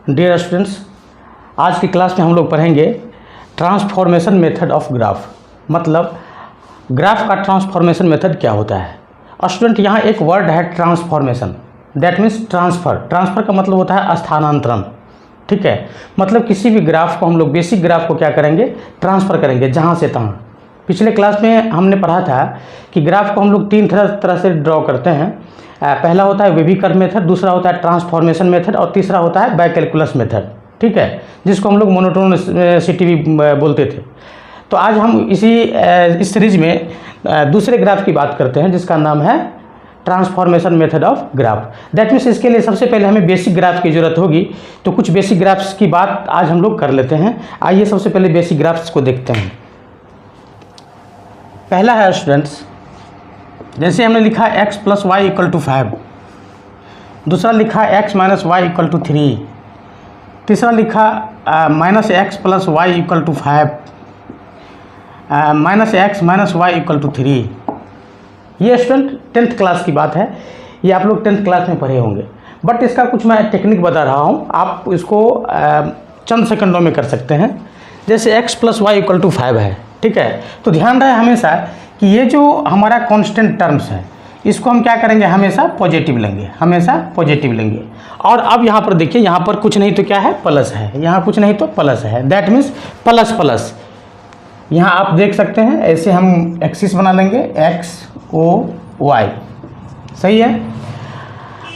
Dear students, आज की class में हम लोग पढ़ेंगे ट्रांसफॉर्मेशन मेथड ऑफ ग्राफ। मतलब ग्राफ का ट्रांसफॉर्मेशन मेथड क्या होता है। स्टूडेंट, यहाँ एक वर्ड है transformation, that means transfer. Transfer का मतलब होता है स्थानांतरण। ठीक है, मतलब किसी भी ग्राफ को हम लोग बेसिक ग्राफ को क्या करेंगे, ट्रांसफ़र करेंगे जहाँ से तहाँ। पिछले क्लास में हमने पढ़ा था कि ग्राफ को हम लोग तीन तरह से ड्रॉ करते हैं। पहला होता है वेवी कर्व मेथड, दूसरा होता है ट्रांसफॉर्मेशन मेथड और तीसरा होता है बाय कैलकुलस मेथड। ठीक है, जिसको हम लोग मोनोटोनिसिटी भी बोलते थे। तो आज हम इस सीरीज में दूसरे ग्राफ की बात करते हैं जिसका नाम है transformation method of graph. That means इसके लिए सबसे पहले हमें बेसिक ग्राफ की ज़रूरत होगी। तो कुछ बेसिक ग्राफ्स की बात आज हम लोग कर लेते हैं। आइए सबसे पहले बेसिक ग्राफ्स को देखते हैं। पहला है स्टूडेंट्स, जैसे हमने लिखा x plus y equal to 5, दूसरा लिखा x minus y equal to 3, तीसरा लिखा minus x plus y equal to 5, minus x minus y equal to 3। ये स्टूडेंट 10th क्लास की बात है, ये आप लोग 10th क्लास में पढ़े होंगे। बट इसका कुछ मैं टेक्निक बता रहा हूँ, आप इसको चंद सेकंडों में कर सकते हैं। जैसे x plus y equal to 5 है, ठीक है, तो ध्यान रहे हमेशा कि ये जो हमारा कांस्टेंट टर्म्स है इसको हम क्या करेंगे, हमेशा पॉजिटिव लेंगे, हमेशा पॉजिटिव लेंगे। और अब यहाँ पर देखिए, यहाँ पर कुछ नहीं तो क्या है, प्लस है, यहाँ कुछ नहीं तो प्लस है, दैट मीन्स प्लस प्लस। यहाँ आप देख सकते हैं, ऐसे हम एक्सिस बना लेंगे x o y, सही है।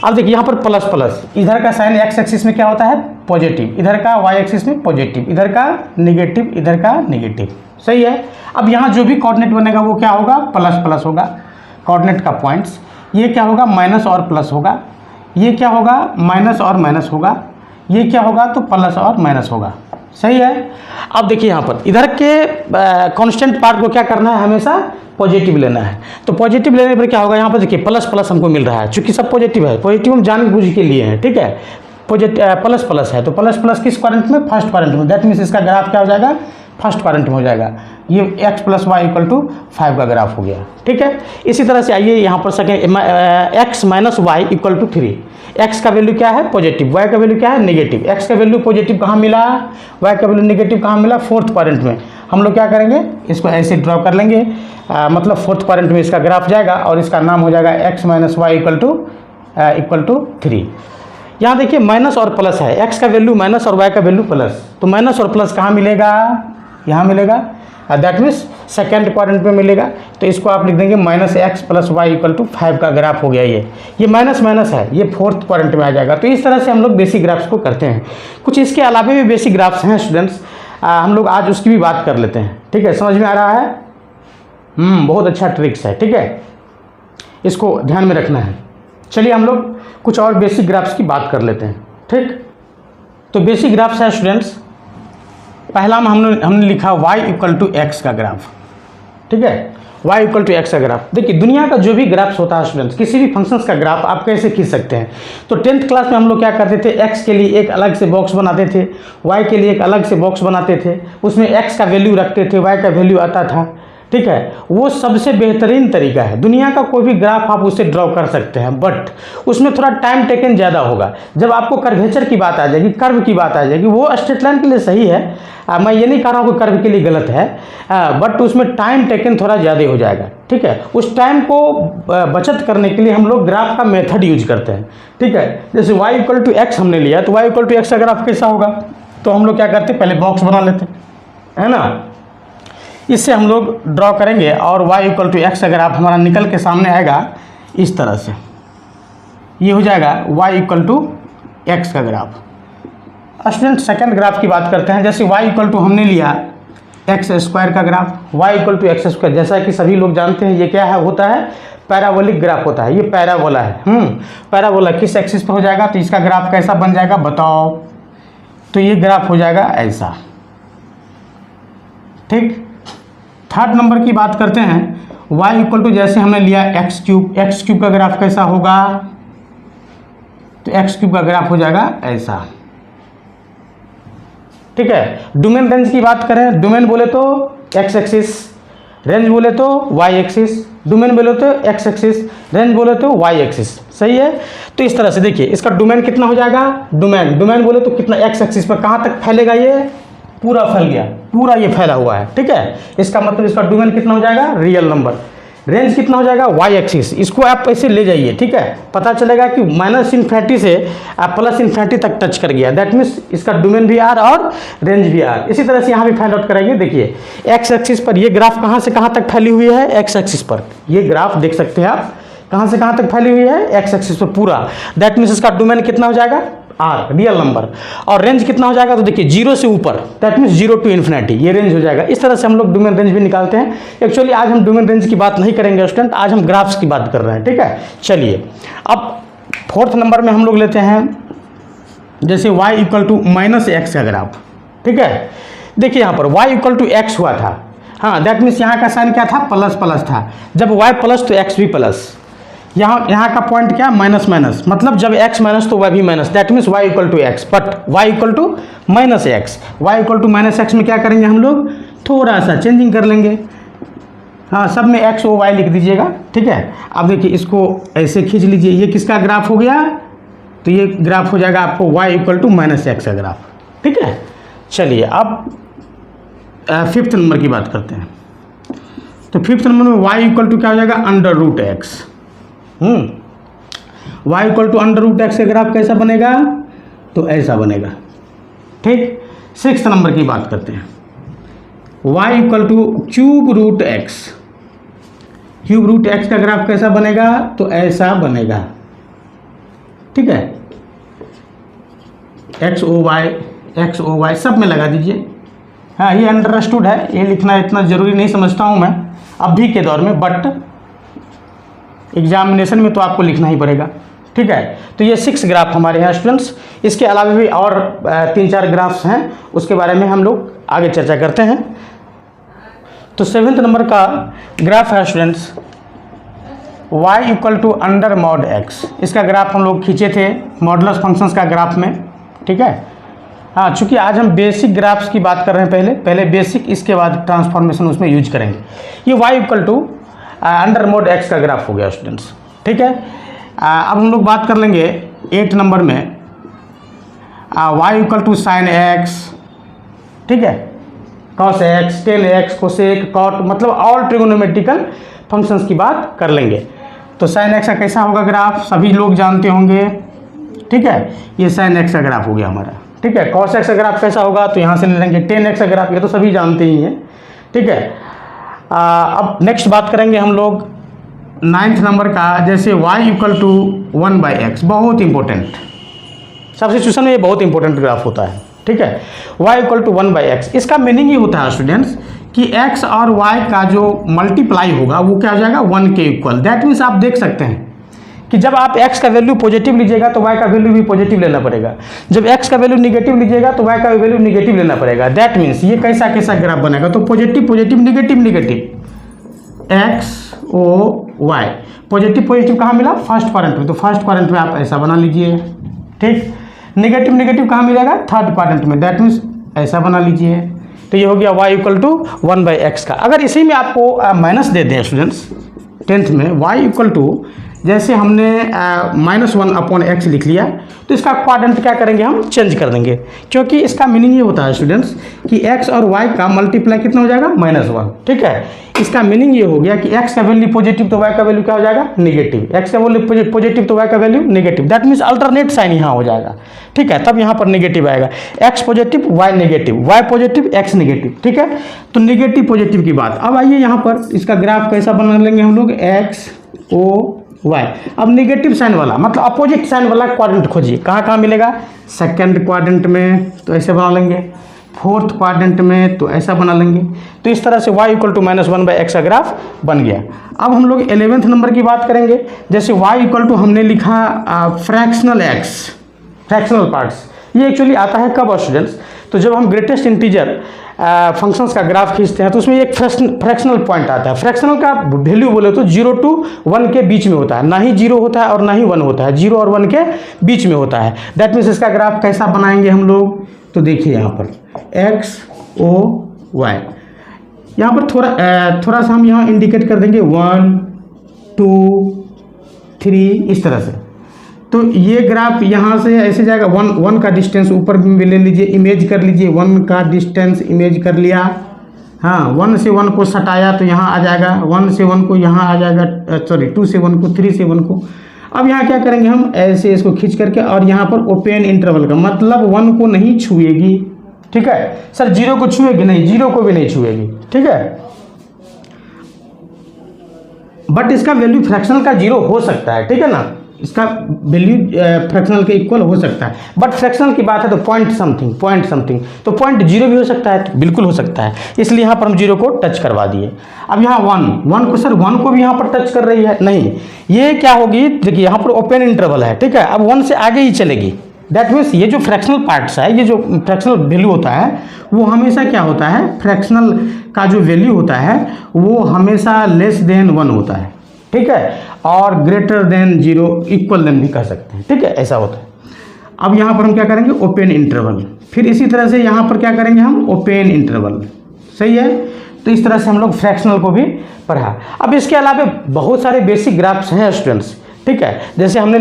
अब देखिए यहाँ पर प्लस प्लस, इधर का साइन x एक्सिस में क्या होता है, पॉजिटिव, इधर का y एक्सिस में पॉजिटिव, इधर का निगेटिव, इधर का निगेटिव, सही है। अब यहाँ जो भी कोऑर्डिनेट बनेगा वो क्या होगा, प्लस प्लस होगा। कोऑर्डिनेट का पॉइंट्स, ये क्या होगा, माइनस और प्लस होगा, ये क्या होगा, माइनस और माइनस होगा, ये क्या होगा, तो प्लस और माइनस होगा, सही है। अब देखिए यहाँ पर इधर के कांस्टेंट पार्ट को क्या करना है, हमेशा पॉजिटिव लेना है। तो पॉजिटिव लेने पर क्या होगा, यहाँ पर देखिए प्लस प्लस हमको मिल रहा है, चूंकि सब पॉजिटिव है, पॉजिटिव हम जानबूझ के लिए हैं, ठीक है। प्लस प्लस है तो प्लस प्लस किस क्वाड्रेंट में, फर्स्ट क्वाड्रेंट में, दैट मीन्स इसका ग्राफ क्या हो जाएगा, फर्स्ट क्वाड्रेंट में हो जाएगा। ये x plus y equal to 5 का ग्राफ हो गया, ठीक है। इसी तरह से आइए यहाँ पर second, x minus y equal to 3। x का वैल्यू क्या है, पॉजिटिव, y का वैल्यू क्या है, नेगेटिव। x का वैल्यू पॉजिटिव कहाँ मिला, y का वैल्यू नेगेटिव कहाँ मिला, फोर्थ क्वाड्रेंट में। हम लोग क्या करेंगे, इसको ऐसे ड्रॉ कर लेंगे, मतलब फोर्थ क्वाड्रेंट में इसका ग्राफ जाएगा और इसका नाम हो जाएगा x minus y equal to 3। यहाँ देखिए माइनस और प्लस है, x का वैल्यू माइनस और y का वैल्यू प्लस, तो माइनस और प्लस कहाँ मिलेगा, यहाँ मिलेगा, दैट मीन्स सेकेंड क्वाड्रेंट में मिलेगा। तो इसको आप लिख देंगे minus x plus y equal to 5 का ग्राफ हो गया। ये माइनस माइनस है, ये फोर्थ क्वाड्रेंट में आ जाएगा। तो इस तरह से हम लोग बेसिक ग्राफ्स को करते हैं। कुछ इसके अलावा भी बेसिक ग्राफ्स हैं स्टूडेंट्स, हम लोग आज उसकी भी बात कर लेते हैं, ठीक है। समझ में आ रहा है, बहुत अच्छा ट्रिक्स है, ठीक है, इसको ध्यान में रखना है। चलिए हम लोग कुछ और बेसिक ग्राफ्स की बात कर लेते हैं, ठीक। तो बेसिक ग्राफ्स है स्टूडेंट्स, पहला में हमने लिखा y इक्वल टू एक्स का ग्राफ, ठीक है, y इक्वल टू एक्स का ग्राफ। देखिए दुनिया का जो भी ग्राफ्स होता है स्टूडेंट्स, किसी भी फंक्शंस का ग्राफ आप कैसे खींच सकते हैं। तो 10th क्लास में हम लोग क्या करते थे, x के लिए एक अलग से बॉक्स बनाते थे, y के लिए एक अलग से बॉक्स बनाते थे, उसमें x का वैल्यू रखते थे, y का वैल्यू आता था, ठीक है। वो सबसे बेहतरीन तरीका है, दुनिया का कोई भी ग्राफ आप उसे ड्रॉ कर सकते हैं, बट उसमें थोड़ा टाइम टेकन ज़्यादा होगा। जब आपको कर्वेचर की बात आ जाएगी, कर्व की बात आ जाएगी, वो स्ट्रेट लाइन के लिए सही है, मैं ये नहीं कह रहा हूँ कि कर्व के लिए गलत है, बट उसमें टाइम टेकन थोड़ा ज़्यादा हो जाएगा, ठीक है। उस टाइम को बचत करने के लिए हम लोग ग्राफ का मेथड यूज करते हैं, ठीक है। जैसे y इक्वल टू एक्स हमने लिया, तो y इक्वल टू एक्स का ग्राफ कैसा होगा, तो हम लोग क्या करते, पहले बॉक्स बना लेते, है ना। इससे हम लोग ड्रॉ करेंगे और y इक्वल टू एक्स अगर आप हमारा निकल के सामने आएगा इस तरह से, ये हो जाएगा y इक्वल टू एक्स का ग्राफ। स्टूडेंट सेकंड ग्राफ की बात करते हैं। जैसे y इक्वल टू हमने लिया एक्स स्क्वायर का graph, y equal to x square, जैसा कि सभी लोग जानते हैं ये क्या है, होता है पैराबोलिक ग्राफ होता है, ये पैराबोला है। पैराबोला किस एक्सिस पर हो जाएगा, तो इसका ग्राफ कैसा बन जाएगा बताओ, तो ये ग्राफ हो जाएगा ऐसा, ठीक। थर्ड नंबर की बात करते हैं, y इक्वल टू जैसे हमने लिया एक्स क्यूब का ग्राफ कैसा होगा, तो एक्स क्यूब का ग्राफ हो जाएगा ऐसा, ठीक है। डोमेन रेंज की बात करें, डोमेन बोले तो एक्स एक्सिस, रेंज बोले तो वाई एक्सिस, डोमेन बोले तो एक्स एक्सिस, रेंज बोले तो वाई एक्सिस। सही है। तो इस तरह से देखिए इसका डोमेन कितना हो जाएगा, डोमेन बोले तो कितना एक्स एक्सिस पर कहाँ तक फैलेगा, ये पूरा फैल गया, पूरा ये फैला हुआ है। ठीक है, इसका मतलब इसका डोमेन कितना हो जाएगा, रियल नंबर। रेंज कितना हो जाएगा, वाई एक्सिस। इसको आप ऐसे ले जाइए, ठीक है, पता चलेगा कि माइनस इन्फिनिटी से आप प्लस इन्फिनिटी तक टच कर गया, दैट मीन्स इसका डोमेन भी आर और रेंज भी आर। इसी तरह से यहाँ भी फाइंड आउट करेंगे। देखिए एक्स एक्सिस पर ये ग्राफ कहाँ से कहाँ तक फैली हुई है, एक्स एक्सिस पर ये ग्राफ देख सकते हैं आप, कहाँ से कहाँ तक फैली हुई है, एक्स एक्सिस पर पूरा। दैट मीन्स इसका डोमेन कितना हो जाएगा, आर, रियल नंबर। और रेंज कितना हो जाएगा, तो देखिए 0 से ऊपर, दैट मीन्स 0 टू इन्फिनिटी, ये रेंज हो जाएगा। इस तरह से हम लोग डोमेन रेंज भी निकालते हैं। एक्चुअली आज हम डोमेन रेंज की बात नहीं करेंगे स्टूडेंट, आज हम ग्राफ्स की बात कर रहे हैं। ठीक है, चलिए अब 4th नंबर में हम लोग लेते हैं जैसे y equal to minus x का ग्राफ। ठीक है, देखिए यहाँ पर y इक्वल टू एक्स हुआ था, हाँ, दैट मीन्स यहाँ का साइन क्या था, प्लस प्लस था। जब y प्लस तो x भी प्लस, यहाँ का पॉइंट क्या, माइनस माइनस, मतलब जब x माइनस तो y भी minus, that means y equal to x, but y equal to minus x. y equal to minus x में क्या करेंगे हम लोग, थोड़ा सा चेंजिंग कर लेंगे, हाँ, सब में x और y लिख दीजिएगा। ठीक है, अब देखिए इसको ऐसे खींच लीजिए, ये किसका ग्राफ हो गया, तो ये ग्राफ हो जाएगा आपको y equal to minus x का ग्राफ। ठीक है, चलिए अब 5th नंबर की बात करते हैं। तो 5th नंबर में y इक्वल टू क्या हो जाएगा, under root x. y equal to under root x का ग्राफ कैसा बनेगा, तो ऐसा बनेगा। ठीक, 6th नंबर की बात करते हैं। y equal to cube root x, cube root x का ग्राफ कैसा बनेगा, तो ऐसा बनेगा। ठीक है, एक्स ओ वाई सब में लगा दीजिए। हाँ, ये अंडरस्टूड है, ये लिखना इतना ज़रूरी नहीं समझता हूँ मैं अभी के दौर में, बट एग्जामिनेशन में तो आपको लिखना ही पड़ेगा। ठीक है, तो ये 6 ग्राफ हमारे हैं स्टूडेंट्स। इसके अलावा भी और 3-4 ग्राफ्स हैं, उसके बारे में हम लोग आगे चर्चा करते हैं। तो 7th नंबर का ग्राफ है students, y equal to under mod x। इसका ग्राफ हम लोग खींचे थे मॉडुलस फंक्शंस का ग्राफ में। ठीक है, हाँ, चूँकि आज हम बेसिक ग्राफ्स की बात कर रहे हैं, पहले बेसिक, इसके बाद ट्रांसफॉर्मेशन उसमें यूज करेंगे। ये y equal to under mod x का ग्राफ हो गया स्टूडेंट्स। ठीक है, अब हम लोग बात कर लेंगे 8 नंबर में y equal to sine x। ठीक है, cos x, tan x, cosec, cot, मतलब ऑल ट्रिगोनोमेट्रिकल फंक्शंस की बात कर लेंगे। तो साइन x का कैसा होगा ग्राफ, सभी लोग जानते होंगे। ठीक है, ये साइन x का ग्राफ हो गया हमारा। ठीक है, cos x का ग्राफ कैसा होगा, तो यहाँ से ले लेंगे tan x का ग्राफ, ये तो सभी जानते ही हैं। ठीक है, अब नेक्स्ट बात करेंगे हम लोग 9th नंबर का, जैसे y इक्वल टू 1/x, बहुत इंपॉर्टेंट, सब्स्टिट्यूशन में ये बहुत इंपॉर्टेंट ग्राफ होता है। ठीक है, y इक्वल टू 1/x, इसका मीनिंग ये होता है स्टूडेंट्स कि x और y का जो मल्टीप्लाई होगा वो क्या हो जाएगा, 1 के इक्वल। दैट मीन्स आप देख सकते हैं कि जब आप x का वैल्यू पॉजिटिव लीजिएगा तो y का वैल्यू भी पॉजिटिव लेना पड़ेगा, जब x का वैल्यू निगेटिव लीजिएगा तो y का वैल्यू निगेटिव लेना पड़ेगा। दैट मीन्स ये कैसा कैसा ग्राफ बनेगा, तो positive positive negative negative, x ओ y, पॉजिटिव पॉजिटिव कहाँ मिला, फर्स्ट क्वाड्रेंट में, तो फर्स्ट क्वाड्रेंट में आप ऐसा बना लीजिए। ठीक, निगेटिव निगेटिव कहाँ मिलेगा, थर्ड क्वाड्रेंट में, दैट मीन्स ऐसा बना लीजिए। तो ये हो गया y इक्वल टू 1/x का। अगर इसी में आपको माइनस दे दें स्टूडेंट्स 10th में, y इक्वल टू जैसे हमने -1/x लिख लिया, तो इसका क्वाड्रेंट क्या करेंगे, हम चेंज कर देंगे, क्योंकि इसका मीनिंग ये होता है स्टूडेंट्स कि x और y का मल्टीप्लाई कितना हो जाएगा, -1। ठीक है, इसका मीनिंग ये हो गया कि x का वैल्यू पॉजिटिव तो y का वैल्यू क्या हो जाएगा, नेगेटिव, x का वैल्यू पॉजिटिव तो y का value negative. That means alternate sign यहाँ हो जाएगा। ठीक है, तब यहाँ पर नेगेटिव आएगा, x positive y negative, y positive x negative. ठीक है, तो नेगेटिव पॉजिटिव की बात। अब आइए यहाँ पर इसका ग्राफ कैसा बना लेंगे हम लोग, x o y। अब नेगेटिव साइन वाला, मतलब अपोजिट साइन वाला क्वाड्रेंट खोजिए, कहाँ कहाँ मिलेगा, सेकंड क्वाड्रेंट में तो ऐसे बना लेंगे, 4th क्वाड्रेंट में तो ऐसा बना लेंगे। तो इस तरह से y इक्वल टू -1/x का ग्राफ बन गया। अब हम लोग 11th नंबर की बात करेंगे, जैसे y इक्वल टू हमने लिखा फ्रैक्शनल x, फ्रैक्शनल पार्ट्स। ये एक्चुअली आता है कब स्टूडेंट्स, तो जब हम ग्रेटेस्ट इंटीजर फंक्शंस का ग्राफ खींचते हैं तो उसमें एक फ्रैक्शनल पॉइंट आता है। फ्रैक्शनल का वैल्यू बोले तो 0 to 1 के बीच में होता है, ना ही 0 होता है और ना ही 1 होता है, 0 और 1 के बीच में होता है। दैट मीन्स इसका ग्राफ कैसा बनाएंगे हम लोग, तो देखिए यहाँ पर x o y, यहाँ पर थोड़ा सा हम यहाँ इंडिकेट कर देंगे 1 2 3 इस तरह से। तो ये ग्राफ यहाँ से ऐसे जाएगा, 1 का डिस्टेंस ऊपर भी ले लीजिए, इमेज कर लीजिए, 1 का डिस्टेंस इमेज कर लिया। हाँ 1 से 1 को सटाया तो यहाँ आ जाएगा, 1 से 1 को यहाँ आ जाएगा, सॉरी 2 से 1 को, 3 से 1 को। अब यहाँ क्या करेंगे हम, ऐसे इसको खींच करके और यहाँ पर ओपन इंटरवल का मतलब 1 को नहीं छुएगी, ठीक है सर। 0 को छुएगी नहीं, 0 को भी नहीं छुएगी, ठीक है। बट इसका वैल्यू फ्रैक्शनल का 0 हो सकता है, ठीक है ना, इसका वैल्यू फ्रैक्शनल के इक्वल हो सकता है। बट फ्रैक्शनल की बात है तो पॉइंट समथिंग तो पॉइंट 0 भी हो सकता है, तो बिल्कुल हो सकता है, इसलिए यहाँ पर हम 0 को टच करवा दिए। अब यहाँ 1 को सर 1 को भी यहाँ पर टच कर रही है, नहीं, ये क्या होगी, देखिए यहाँ पर ओपन इंटरवल है, ठीक है। अब 1 से आगे ही चलेगी, दैट मीन्स ये जो फ्रैक्शनल पार्ट्स है, ये जो फ्रैक्शनल वैल्यू होता है वो हमेशा क्या होता है, फ्रैक्शनल का जो वैल्यू होता है वो हमेशा लेस देन 1 होता है, ठीक है, और ग्रेटर देन 0, इक्वल देन भी कह सकते हैं, ठीक है, ऐसा होता है। अब यहाँ पर हम क्या करेंगे, ओपन इंटरवल, फिर इसी तरह से यहाँ पर क्या करेंगे हम, ओपन इंटरवल, सही है। तो इस तरह से हम लोग फ्रैक्शनल को भी पढ़ा। अब इसके अलावा बहुत सारे बेसिक ग्राफ्स हैं स्टूडेंट्स, ठीक है, जैसे हमने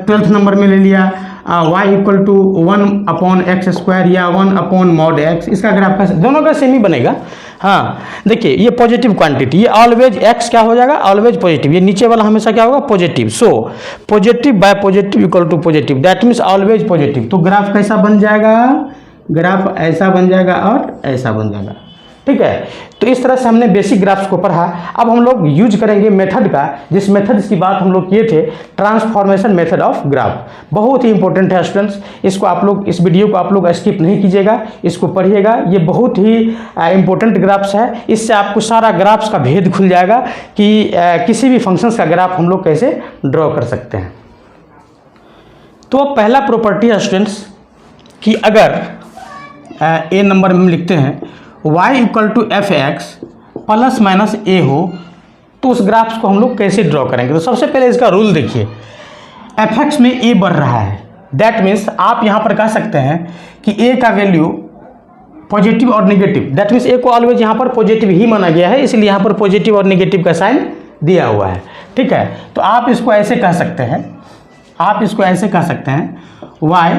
12th नंबर में ले लिया y इक्वल टू 1/x² या 1/mod x, इसका ग्राफ कैसे, दोनों का सेम ही बनेगा। हाँ देखिए ये पॉजिटिव क्वांटिटी, ये ऑलवेज x क्या हो जाएगा, ऑलवेज पॉजिटिव, ये नीचे वाला हमेशा क्या होगा, positive. So positive by positive equal to positive, that means always positive. तो ग्राफ कैसा बन जाएगा, ग्राफ ऐसा बन जाएगा और ऐसा बन जाएगा, ठीक है। तो इस तरह से हमने बेसिक ग्राफ्स को पढ़ा। अब हम लोग यूज करेंगे मेथड का, जिस मेथड की बात हम लोग किए थे, ट्रांसफॉर्मेशन मेथड ऑफ ग्राफ। बहुत ही इंपॉर्टेंट है स्टूडेंट्स, इसको आप लोग, इस वीडियो को आप लोग स्किप नहीं कीजिएगा, इसको पढ़िएगा, ये बहुत ही इंपॉर्टेंट ग्राफ्स है। इससे आपको सारा ग्राफ्स का भेद खुल जाएगा कि किसी भी फंक्शंस का ग्राफ हम लोग कैसे ड्रॉ कर सकते हैं। तो अब पहला प्रॉपर्टी है स्टूडेंट्स कि अगर ए नंबर में हम लिखते हैं y equal to fx plus minus a हो, तो उस ग्राफ्स को हम लोग कैसे ड्रॉ करेंगे। तो सबसे पहले इसका रूल देखिए, fx में a बढ़ रहा है, दैट मीन्स आप यहाँ पर कह सकते हैं कि a का वैल्यू पॉजिटिव और नेगेटिव, दैट मीन्स a को ऑलवेज यहाँ पर पॉजिटिव ही माना गया है, इसलिए यहाँ पर पॉजिटिव और नेगेटिव का साइन दिया हुआ है, ठीक है। तो आप इसको ऐसे कह सकते हैं, आप इसको ऐसे कह सकते हैं y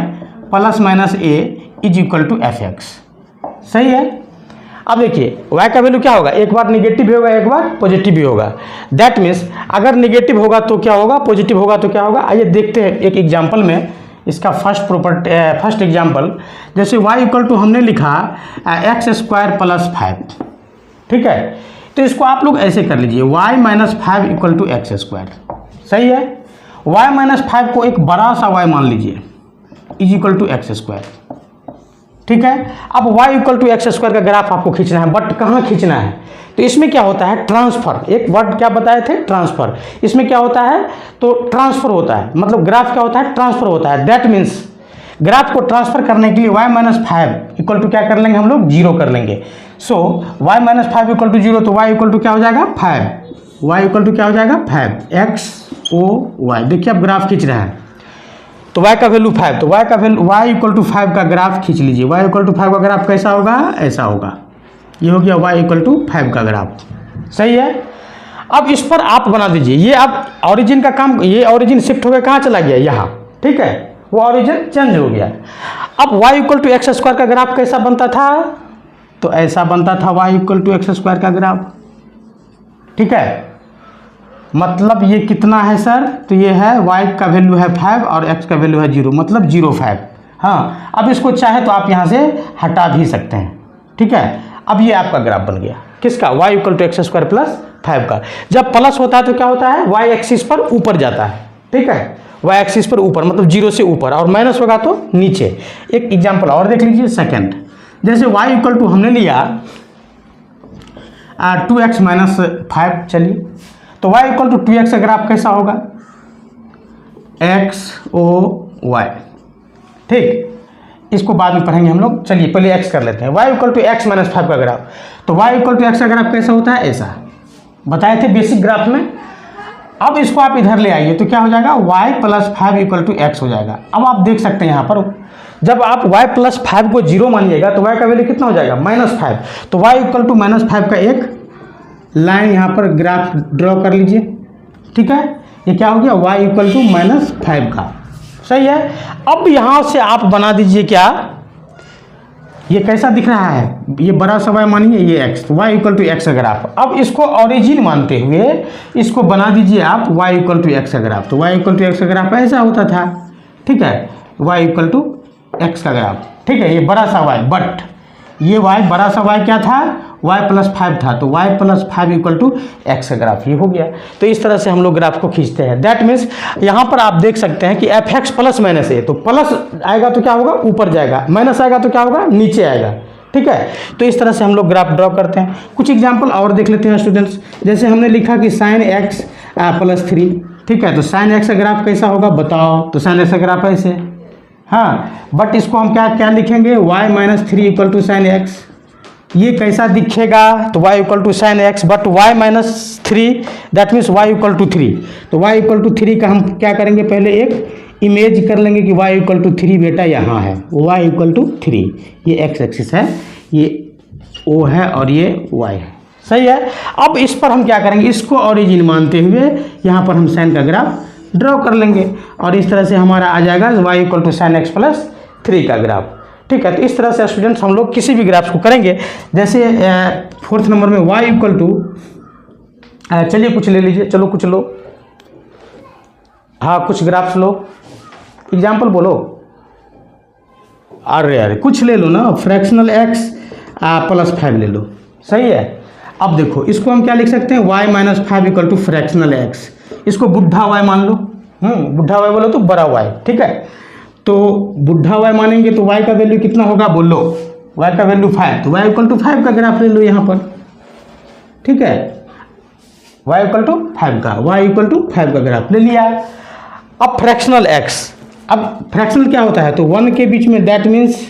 plus minus a is equal to fx, सही है। अब देखिए y का वैल्यू क्या होगा, एक बार नेगेटिव भी होगा, एक बार पॉजिटिव भी होगा, दैट मीन्स अगर नेगेटिव होगा तो क्या होगा, पॉजिटिव होगा तो क्या होगा। आइए देखते हैं एक एग्जांपल में, इसका फर्स्ट एग्जांपल, जैसे y इक्वल टू हमने लिखा x² प्लस 5, ठीक है। तो इसको आप लोग ऐसे कर लीजिए, y minus 5 equal to x², सही है। y माइनस 5 को एक बड़ा सा y मान लीजिए, इज इक्वल टू x², ठीक है। अब y इक्वल टू x² का ग्राफ आपको खींचना है, बट कहाँ खींचना है, तो इसमें क्या होता है, ट्रांसफर, एक वर्ड क्या बताए थे, ट्रांसफर। इसमें क्या होता है, तो ट्रांसफर होता है, मतलब ग्राफ क्या होता है, ट्रांसफर होता है। दैट मीन्स ग्राफ को ट्रांसफर करने के लिए y माइनस 5 इक्वल टू क्या कर लेंगे हम लोग, 0 कर लेंगे। सो y माइनस 5 इक्वल टू 0, तो y इक्वल टू क्या हो जाएगा, 5, y इक्वल टू क्या हो जाएगा, 5 x o y। देखिए अब ग्राफ खींच रहे हैं, तो y का वैल्यू 5, तो y का वैल्यू y इक्वल टू 5 का ग्राफ खींच लीजिए। y इक्वल टू 5 का ग्राफ कैसा होगा, ऐसा होगा, ये हो गया y इक्वल टू 5 का ग्राफ, सही है। अब इस पर आप बना दीजिए, ये अब ऑरिजिन का काम, ये ऑरिजिन शिफ्ट हो गया, कहाँ चला गया, यहाँ, ठीक है, वो ऑरिजिन चेंज हो गया। अब y इक्वल टू x² का ग्राफ कैसा बनता था, तो ऐसा बनता था y इक्वल टू x² का ग्राफ, ठीक है। मतलब ये कितना है सर, तो ये है y का वैल्यू है 5 और x का वैल्यू है 0, मतलब 0 5। हाँ अब इसको चाहे तो आप यहाँ से हटा भी सकते हैं, ठीक है। अब ये आपका ग्राफ बन गया, किसका, y equal to x² plus 5 का। जब प्लस होता है तो क्या होता है, y एक्सिस पर ऊपर जाता है, ठीक है, y एक्सिस पर ऊपर, मतलब 0 से ऊपर, और माइनस होगा तो नीचे। एक एग्जाम्पल और देख लीजिए, सेकेंड, जैसे y इक्वल टू हमने लिया 2x माइनस 5, चलिए, तो y इक्वल टू 2x का ग्राफ कैसा होगा, x o y, ठीक, इसको बाद में पढ़ेंगे हम लोग, चलिए पहले x कर लेते हैं। y equal to x minus 5 का ग्राफ, तो y इक्वल टू x का ग्राफ कैसा होता है, ऐसा बताए थे बेसिक ग्राफ में। अब इसको आप इधर ले आइए तो क्या हो जाएगा, y plus 5 equal to x हो जाएगा। अब आप देख सकते हैं यहाँ पर जब आप y प्लस 5 को 0 मानिएगा तो y का वैल्यू कितना हो जाएगा -5। तो y इक्वल टू -5 का एक लाइन यहाँ पर ग्राफ ड्रॉ कर लीजिए। ठीक है, ये क्या हो गया y इक्वल टू -5 का। सही है। अब यहाँ से आप बना दीजिए क्या, ये कैसा दिख रहा है, ये बड़ा सा y मानिए, ये x, तो y इक्वल टू x का ग्राफ। अब इसको ओरिजिन मानते हुए इसको बना दीजिए आप y इक्वल टू x का ग्राफ। तो y इक्वल टू x का ग्राफ ऐसा होता था। ठीक है, y इक्वल टू x का ग्राफ। ठीक है, ये बड़ा सा y, बट ये y बड़ा सा y क्या था, y प्लस 5 था, तो y plus 5 equal to x का ग्राफ ये हो गया। तो इस तरह से हम लोग ग्राफ को खींचते हैं। दैट मीन्स यहाँ पर आप देख सकते हैं कि fx प्लस माइनस ए, तो प्लस आएगा तो क्या होगा ऊपर जाएगा, माइनस आएगा तो क्या होगा नीचे आएगा। ठीक है, तो इस तरह से हम लोग ग्राफ ड्रॉ करते हैं। कुछ एग्जाम्पल और देख लेते हैं स्टूडेंट्स। जैसे हमने लिखा कि साइन x प्लस 3। ठीक है, तो साइन x का ग्राफ कैसा होगा बताओ, तो साइन x का ग्राफ ऐसे, हाँ, बट इसको हम क्या लिखेंगे, y minus 3 equal to sine x। ये कैसा दिखेगा, तो y equal to sine x, but y minus 3 that means y equal to 3। तो y इक्वल टू 3 का हम क्या करेंगे, पहले एक इमेज कर लेंगे कि y इक्वल टू 3 बेटा यहाँ है, y इक्वल टू 3, ये x एक्सिस है, ये o है और ये y है। सही है। अब इस पर हम क्या करेंगे, इसको ओरिजिन मानते हुए यहाँ पर हम साइन का ग्राफ ड्रॉ कर लेंगे और इस तरह से हमारा आ जाएगा y equal to sine x plus 3 का ग्राफ। ठीक है, तो इस तरह से स्टूडेंट्स हम लोग किसी भी ग्राफ को करेंगे। जैसे 4th नंबर में y इक्वल टू, चलिए कुछ ले लीजिए, चलो कुछ लो, हाँ कुछ ग्राफ्स लो, एग्जाम्पल बोलो, अरे कुछ ले लो ना, फ्रैक्शनल x प्लस 5 ले लो। सही है। अब देखो इसको हम क्या लिख सकते हैं, y minus 5 equal to fractional x। इसको बुढ़ा y मान लो, बुढ़ा y बोलो तो बड़ा y। ठीक है, तो बुढ़ा y मानेंगे तो y का वैल्यू कितना होगा बोलो, y का वैल्यू 5, तो y इक्वल टू 5 का ग्राफ ले लो यहाँ पर। ठीक है, y इक्वल टू 5 का, y इक्वल टू 5 का ग्राफ ले लिया। अब फ्रैक्शनल x, अब फ्रैक्शनल क्या होता है, तो 1 के बीच में, दैट मीन्स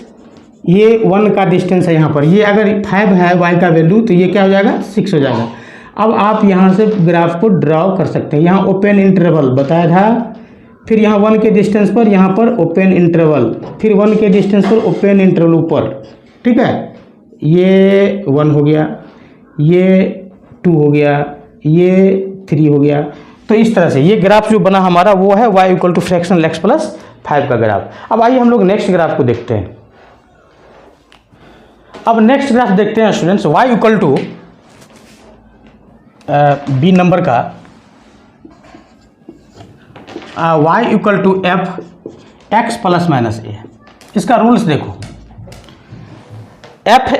ये 1 का डिस्टेंस है यहाँ पर, ये अगर 5 है y का वैल्यू तो ये क्या हो जाएगा 6 हो जाएगा। अब आप यहाँ से ग्राफ को ड्रॉ कर सकते हैं। यहाँ ओपन इंटरवल बताया था, फिर यहाँ 1 के डिस्टेंस पर यहाँ पर ओपन इंटरवल, फिर 1 के डिस्टेंस पर ओपन इंटरवल ऊपर। ठीक है, ये 1 हो गया, ये 2 हो गया, ये 3 हो गया। तो इस तरह से ये ग्राफ जो बना हमारा वो है y equal to fractional x plus 5 का ग्राफ। अब आइए हम लोग नेक्स्ट ग्राफ को देखते हैं। अब नेक्स्ट ग्राफ देखते हैं students, y equal to B number का y equal to f x plus minus a. इसका रूल्स देखो, f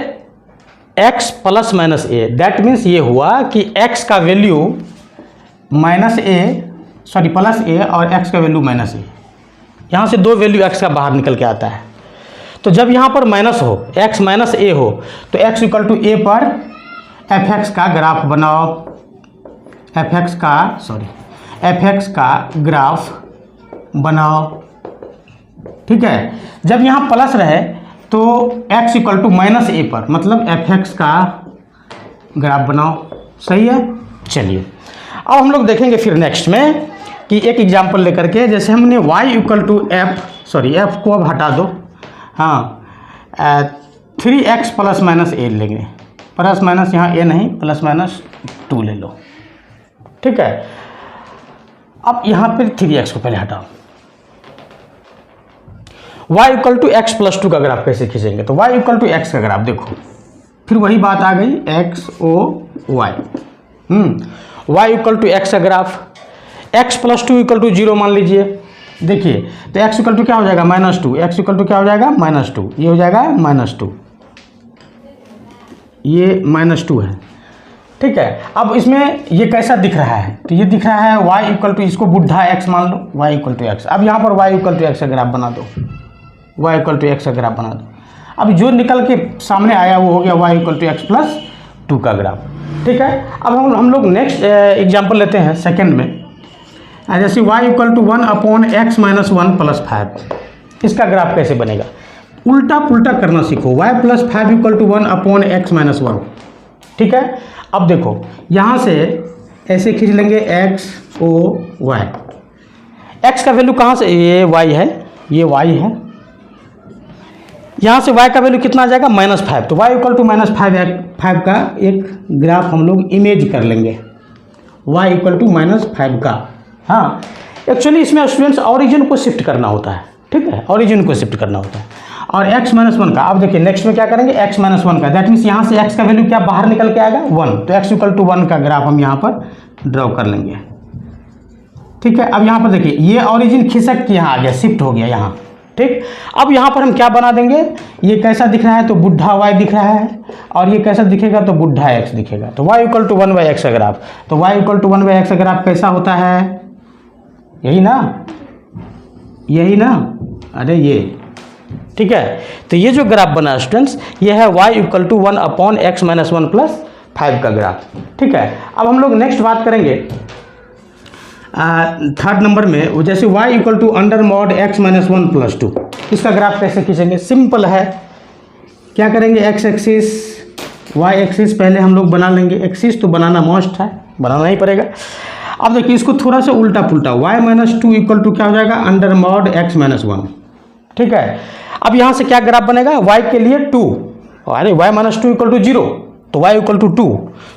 x plus minus a, that means ये हुआ कि x का value minus a, sorry plus a, और x का वैल्यू माइनस ए। यहाँ से दो वैल्यू x का बाहर निकल के आता है। तो जब यहाँ पर माइनस हो, x माइनस ए हो, तो x इक्वल टू ए पर एफ एक्स का ग्राफ बनाओ, एफ एक्स का ग्राफ बनाओ। ठीक है, जब यहाँ प्लस रहे तो x इक्वल टू माइनस ए पर, मतलब एफ एक्स का ग्राफ बनाओ। सही है। चलिए अब हम लोग देखेंगे फिर नेक्स्ट में कि एक एग्जांपल लेकर के, जैसे हमने y इक्वल टू एफ को अब हटा दो, हाँ 3x प्लस माइनस ए लेंगे, प्लस माइनस यहाँ ए नहीं, प्लस माइनस 2 ले लो। ठीक है, अब यहाँ पर 3x को पहले हटाओ। y equal to x plus 2 का ग्राफ कैसे खींचेंगे, तो y इक्वल टू एक्स का ग्राफ देखो, फिर वही बात आ गई x o y। y equal to x का graph, x plus 2 equal to 0 मान लीजिए। देखिए तो x इक्वल टू क्या हो जाएगा -2, x इक्वल टू क्या हो जाएगा -2, ये हो जाएगा -2, ये -2 है। ठीक है, अब इसमें ये कैसा दिख रहा है, तो ये दिख रहा है y इक्वल टू, इसको बुढ़ा x मान लो, y इक्वल टू एक्स। अब यहाँ पर y इक्वल टू एक्स का ग्राफ बना दो, y इक्वल टू एक्स का ग्राफ बना दो। अब जो निकल के सामने आया वो हो गया y equal to x plus 2 का ग्राफ। ठीक है, अब हम लोग नेक्स्ट एग्जाम्पल लेते हैं सेकेंड में, जैसे y equal to 1 upon x minus 1 plus 5। इसका ग्राफ कैसे बनेगा, उल्टा पुल्टा करना सीखो। y plus 5 equal to 1 upon x minus 1। ठीक है, अब देखो यहाँ से ऐसे खींच लेंगे x o y। x का वैल्यू कहाँ से, ये y है, ये y है, यहाँ से y का वैल्यू कितना आ जाएगा -5, तो y इक्वल टू -5 का एक ग्राफ हम लोग इमेज कर लेंगे, y इक्वल टू -5 का। हाँ, एक्चुअली इसमें स्टूडेंट्स ऑरिजिन को शिफ्ट करना होता है, ठीक है, ऑरिजिन को शिफ्ट करना होता है। और x-1 का, अब देखिए नेक्स्ट में क्या करेंगे, x-1 का, दैट मीन्स यहाँ से x का वैल्यू क्या बाहर निकल के आएगा 1, तो x इक्वल टू 1 का ग्राफ हम यहाँ पर ड्रॉ कर लेंगे, ठीक है। अब यहाँ पर देखिए ये ऑरिजिन खिसक के यहाँ आ गया, शिफ्ट हो गया यहाँ, ठीक। अब यहाँ पर हम क्या बना देंगे, ये कैसा दिख रहा है तो बुढ़ा y दिख रहा है, और ये कैसा दिखेगा तो बुढ़ा x दिखेगा, तो y इक्वल टू 1/x का ग्राफ। तो y इक्वल टू 1/x का ग्राफ कैसा होता है, यही ना, यही ना, अरे ये, ठीक है। तो ये जो ग्राफ बना स्टूडेंट्स, ये है y equal to 1/x-1 plus 5 का ग्राफ, ठीक है। अब हम लोग नेक्स्ट बात करेंगे थर्ड नंबर में, वो जैसे y equal to under mod x-1 plus 2, इसका ग्राफ कैसे खींचेंगे, सिंपल है, क्या करेंगे, x एक्सिस y एक्सिस पहले हम लोग बना लेंगे, एक्सिस तो बनाना मस्ट है, बनाना ही पड़ेगा। अब देखिए इसको थोड़ा सा उल्टा पुल्टा, y-2 इक्वल टू क्या हो जाएगा, अंडर मॉड x-1, ठीक है। अब यहाँ से क्या ग्राफ बनेगा, y के लिए 2, अरे y-2 इक्वल टू 0, तो y इक्वल टू 2,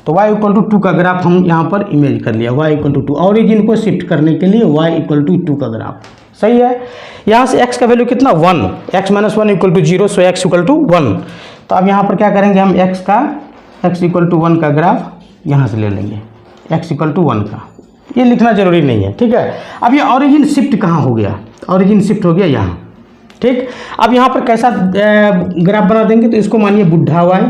तो y इक्वल टू 2 का ग्राफ हम यहाँ पर इमेज कर लिया, y इक्वल टू 2, ऑरिजिन को शिफ्ट करने के लिए y इक्वल टू 2 का ग्राफ, सही है। यहाँ से x का वैल्यू कितना 1, x-1 equal to 0, so x equal to 1, तो अब यहाँ पर क्या करेंगे हम x इक्वल टू 1 का ग्राफ यहाँ से ले लेंगे, x इक्वल टू 1 का, ये लिखना जरूरी नहीं है, ठीक है। अब ये ऑरिजिन शिफ्ट कहाँ हो गया, ऑरिजिन शिफ्ट हो गया यहाँ, ठीक। अब यहाँ पर कैसा ग्राफ बना देंगे, तो इसको मानिए बुढ़ा y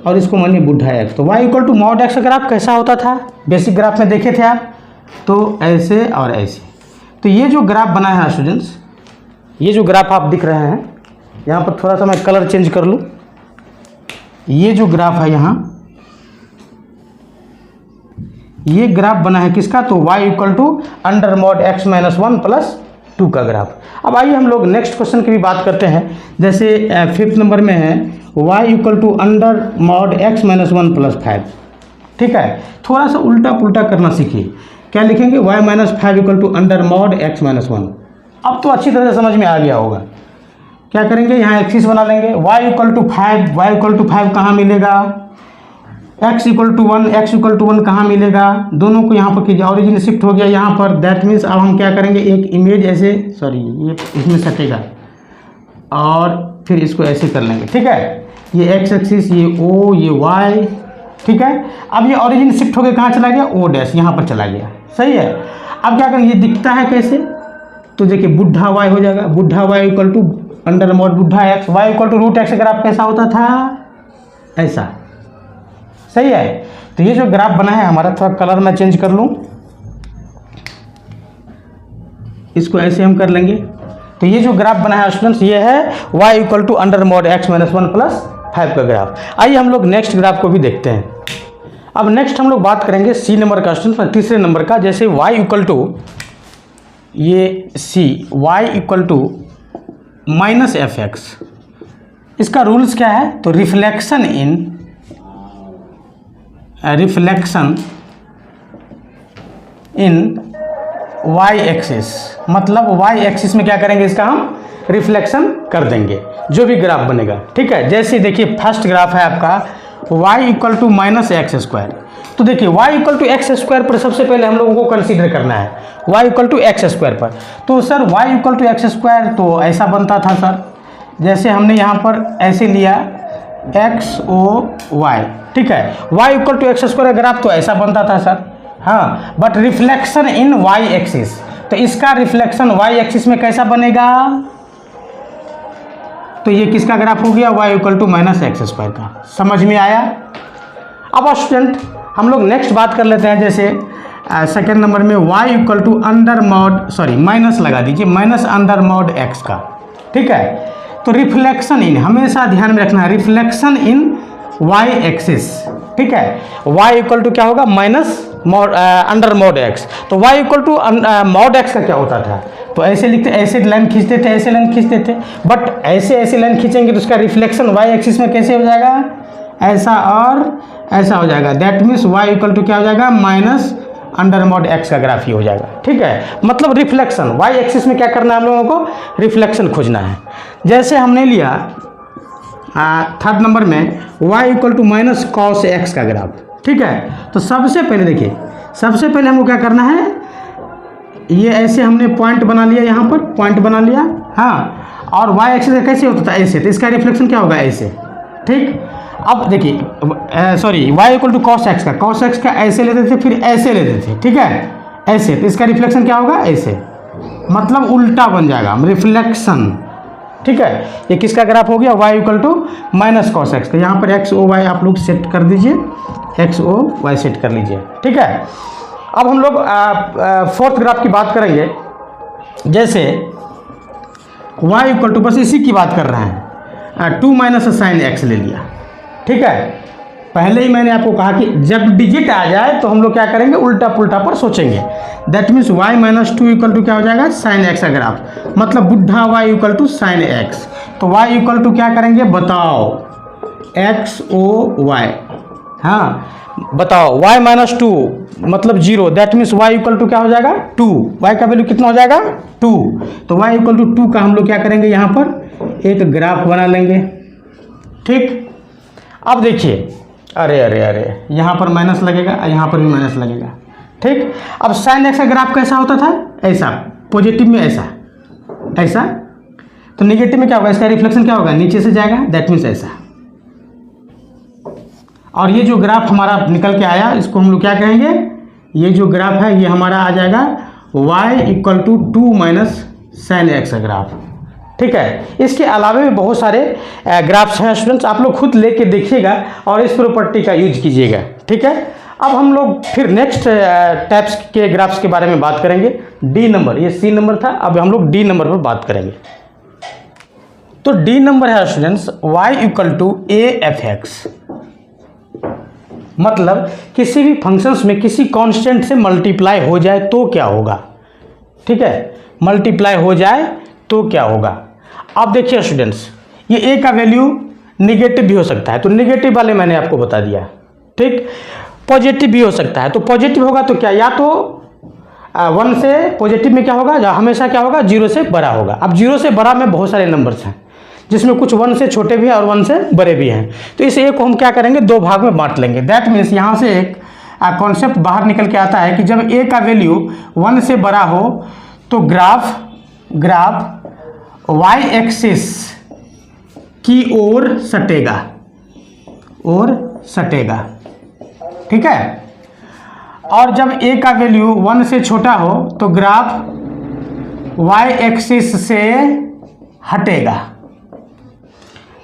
और इसको मानिए बुढ़ा x, तो y equal to mod x का ग्राफ कैसा होता था, बेसिक ग्राफ में देखे थे आप, तो ऐसे और ऐसे। तो ये जो ग्राफ बना है स्टूडेंट्स, ये जो ग्राफ आप दिख रहे हैं, यहाँ पर थोड़ा सा मैं कलर चेंज कर लूँ, ये जो ग्राफ है यहाँ, ये ग्राफ बना है किसका, तो y equal to under mod x-1 plus 2 का ग्राफ। अब आइए हम लोग नेक्स्ट क्वेश्चन की भी बात करते हैं, जैसे 5th नंबर में है y equal to under mod x-1 plus 5, ठीक है। थोड़ा सा उल्टा पुल्टा करना सीखिए, क्या लिखेंगे, y-5 equal to under mod x-1, अब तो अच्छी तरह से समझ में आ गया होगा। क्या करेंगे, यहाँ एक्सिस बना लेंगे, y इक्वल टू 5 कहाँ मिलेगा, x इक्वल टू 1 कहाँ मिलेगा, दोनों को यहाँ पर कीजिए, ऑरिजिन शिफ्ट हो गया यहाँ पर, दैट मीन्स अब हम क्या करेंगे, एक इमेज ऐसे, सॉरी ये इसमें सटेगा, और फिर इसको ऐसे कर लेंगे, ठीक है। ये x एक्सिस, ये o, ये y, ठीक है। अब ये ऑरिजिन शिफ्ट हो गया, कहाँ चला गया, o डैश यहाँ पर चला गया, सही है। अब क्या करें, ये दिखता है कैसे, तो देखिए बुढ़ा y हो जाएगा, बुढ़ा y equal to under mod बुढ़ा x, y equal to root x graph कैसा होता था, ऐसा, सही है। तो ये जो ग्राफ बना है हमारा, थोड़ा कलर मैं चेंज कर लूँ, इसको ऐसे हम कर लेंगे। तो ये जो ग्राफ बना है स्टूडेंट्स, ये है y equal to under mod x-1 plus 5 का ग्राफ। आइए हम लोग नेक्स्ट ग्राफ को भी देखते हैं। अब नेक्स्ट हम लोग बात करेंगे सी नंबर का स्टूडेंट, तीसरे नंबर का, जैसे y इक्वल टू, ये c, y equal to -fx, इसका रूल्स क्या है, तो रिफ्लेक्शन इन y एक्सिस, मतलब y एक्सिस में क्या करेंगे, इसका हम रिफ्लेक्शन कर देंगे जो भी ग्राफ बनेगा, ठीक है। जैसे देखिए फर्स्ट ग्राफ है आपका y इक्वल टू -x², तो देखिए y इक्वल टू x² पर सबसे पहले हम लोगों को कंसीडर करना है, y इक्वल टू x² पर। तो sir y equal to x² तो ऐसा बनता था सर, जैसे हमने यहाँ पर ऐसे लिया x-o-y, ठीक है, y equal to x² graph तो ऐसा बनता था सर, हाँ। But reflection in y axis, तो इसका रिफ्लेक्शन y एक्सिस में कैसा बनेगा, तो ये किसका ग्राफ हो गया, y इक्वल टू -x² का, समझ में आया। अब स्टूडेंट हम लोग नेक्स्ट बात कर लेते हैं, जैसे सेकेंड नंबर में y equal to under mod, sorry minus लगा दीजिए, माइनस अंडर मॉड x का, ठीक है। तो रिफ्लेक्शन इन, हमेशा ध्यान में रखना है, रिफ्लेक्शन इन y एक्सिस, ठीक है। y इक्वल टू क्या होगा, माइनस अंडर मॉड x, तो y equal to mod x का क्या होता था, तो ऐसे लिखते, ऐसे लाइन खींचते थे, ऐसे लाइन खींचते थे, बट ऐसे लाइन खींचेंगे तो उसका रिफ्लेक्शन y एक्सिस में कैसे हो जाएगा, ऐसा और ऐसा हो जाएगा, that means y equal to क्या हो जाएगा, माइनस अंडर मॉड x का ग्राफ ही हो जाएगा, ठीक है। मतलब रिफ्लेक्शन y एक्सिस में क्या करना है हम लोगों को, रिफ्लेक्शन खोजना है। जैसे हमने लिया थर्ड नंबर में y equal to minus cos x का ग्राफ। ठीक है, तो सबसे पहले देखिए, सबसे पहले हमको क्या करना है, ये ऐसे हमने पॉइंट बना लिया, यहाँ पर पॉइंट बना लिया, हाँ, और y एक्सिस कैसे होता था, ऐसे, तो इसका रिफ्लेक्शन क्या होगा, ऐसे। ठीक, अब देखिए sorry y equal to cos x का ऐसे लेते थे, फिर ऐसे लेते थे, ठीक है, ऐसे, तो इसका रिफ्लेक्शन क्या होगा, ऐसे, मतलब उल्टा बन जाएगा, रिफ्लेक्शन। ठीक है, ये किसका ग्राफ हो गया, y equal to minus cos x का। यहाँ पर एक्स ओ वाई आप लोग सेट कर दीजिए, एक्स ओ वाई सेट कर लीजिए। ठीक है, अब हम लोग फोर्थ ग्राफ की बात करेंगे। जैसे y इक्वल टू, बस इसी की बात कर रहे हैं, 2 माइनस साइन एक्स ले लिया। ठीक है, पहले ही मैंने आपको कहा कि जब डिजिट आ जाए तो हम लोग क्या करेंगे, उल्टा पुल्टा पर सोचेंगे। That means y minus 2 equal to क्या हो जाएगा, साइन एक्स का ग्राफ, मतलब बुढ़ा y equal to sine x. तो y इक्वल टू क्या करेंगे, बताओ, एक्स ओ वाई, हाँ बताओ, y माइनस 2 मतलब 0, that means y equal to क्या हो जाएगा, 2, y का वैल्यू कितना हो जाएगा, 2। तो y इक्वल टू 2 का हम लोग क्या करेंगे, यहाँ पर एक ग्राफ बना लेंगे। ठीक, अब देखिए, अरे अरे अरे, यहाँ पर माइनस लगेगा, यहाँ पर भी माइनस लगेगा। ठीक, अब साइन एक्स का ग्राफ कैसा होता था, ऐसा, पॉजिटिव में ऐसा, ऐसा, तो नेगेटिव में क्या होगा, इसका रिफ्लेक्शन क्या होगा, नीचे से जाएगा, दैट मीन्स ऐसा। और ये जो ग्राफ हमारा निकल के आया, इसको हम लोग क्या कहेंगे, ये जो ग्राफ है ये हमारा आ जाएगा y equal to 2 minus sine x का ग्राफ। ठीक है, इसके अलावा भी बहुत सारे ग्राफ्स हैं स्टूडेंट्स, आप लोग खुद लेके देखिएगा और इस प्रॉपर्टी का यूज कीजिएगा। ठीक है, अब हम लोग फिर नेक्स्ट टाइप्स के ग्राफ्स के बारे में बात करेंगे। डी नंबर, ये सी नंबर था, अब हम लोग डी नंबर पर बात करेंगे। तो डी नंबर है students y equal to a f x, मतलब किसी भी फंक्शंस में किसी कांस्टेंट से मल्टीप्लाई हो जाए तो क्या होगा। ठीक है, मल्टीप्लाई हो जाए तो क्या होगा। अब देखिए स्टूडेंट्स, ये ए का वैल्यू निगेटिव भी हो सकता है, तो निगेटिव वाले मैंने आपको बता दिया। ठीक, पॉजिटिव भी हो सकता है, तो पॉजिटिव होगा तो क्या, या तो 1 से पॉजिटिव में क्या होगा, हमेशा क्या होगा, 0 से बड़ा होगा। अब 0 से बड़ा में बहुत सारे नंबर्स हैं, जिसमें कुछ 1 से छोटे भी हैं और 1 से बड़े भी हैं। तो इस ए को हम क्या करेंगे, 2 भाग में बांट लेंगे। दैट मीन्स यहाँ से एक कॉन्सेप्ट बाहर निकल के आता है कि जब ए का वैल्यू 1 से बड़ा हो तो ग्राफ y एक्सिस की ओर सटेगा, ठीक है। और जब a का वैल्यू 1 से छोटा हो तो ग्राफ y एक्सिस से हटेगा।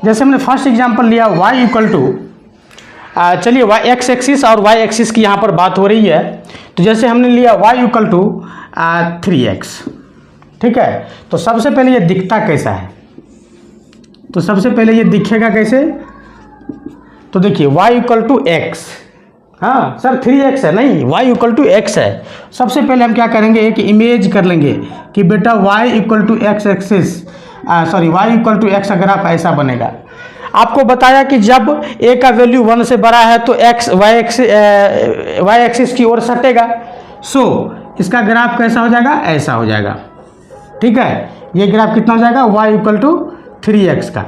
जैसे हमने फर्स्ट एग्जांपल लिया y इक्वल टू, चलिए y एक्स एक्सिस और y एक्सिस की यहाँ पर बात हो रही है, तो जैसे हमने लिया y इक्वल टू 3x, ठीक है। तो सबसे पहले ये दिखता कैसा है, तो सबसे पहले ये दिखेगा कैसे, तो देखिए y इक्वल टू एक्स, हाँ सर 3x है, नहीं y इक्वल टू एक्स है। सबसे पहले हम क्या करेंगे, एक इमेज कर लेंगे कि बेटा y equal to x axis, sorry y equal to x का ग्राफ ऐसा बनेगा। आपको बताया कि जब a का वैल्यू 1 से बड़ा है तो y एक्सिस की ओर सटेगा। सो इसका ग्राफ कैसा हो जाएगा, ऐसा हो जाएगा, ठीक है। ये ग्राफ कितना हो जाएगा, y इक्वल टू 3x का,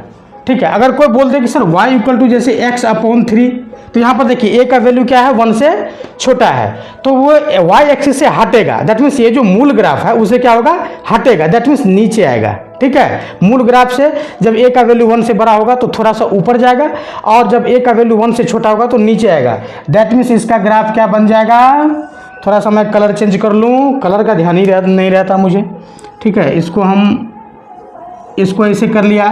ठीक है। अगर कोई बोल दे कि सर y इक्वल टू जैसे x अपॉन 3, तो यहाँ पर देखिए a का वैल्यू क्या है, 1 से छोटा है, तो वो y एक्सिस से हटेगा। दैट मीन्स ये जो मूल ग्राफ है उसे क्या होगा, हटेगा, दैट मीन्स नीचे आएगा, ठीक है। मूल ग्राफ से जब a का वैल्यू 1 से बड़ा होगा तो थोड़ा सा ऊपर जाएगा, और जब a का वैल्यू 1 से छोटा होगा तो नीचे आएगा। दैट मीन्स इसका ग्राफ क्या बन जाएगा, थोड़ा सा मैं कलर चेंज कर लूँ, कलर का ध्यान ही नहीं रहता मुझे, ठीक है। इसको ऐसे कर लिया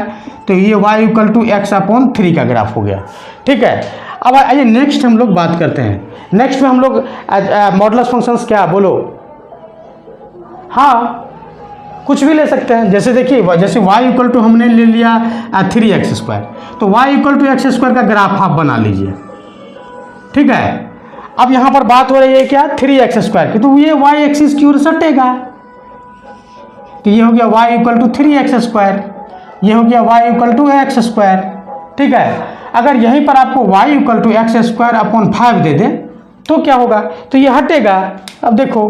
तो ये y equal to x upon 3 का ग्राफ हो गया, ठीक है। अब आइए नेक्स्ट हम लोग बात करते हैं। नेक्स्ट में हम लोग मॉडुलस फंक्शंस, क्या बोलो, हाँ कुछ भी ले सकते हैं। जैसे देखिए, जैसे y इक्वल टू हमने ले लिया 3x², तो y इक्वल टू x² का ग्राफ आप बना लीजिए, ठीक है। अब यहाँ पर बात हो रही है क्या, 3x² की, तो ये y एक्सिस की ओर सटेगा, तो ये हो गया y इक्वल टू 3x², ये हो गया y इक्वल टू x², ठीक है। अगर यहीं पर आपको y equal to x² upon 5 दे दे तो क्या होगा, तो ये हटेगा। अब देखो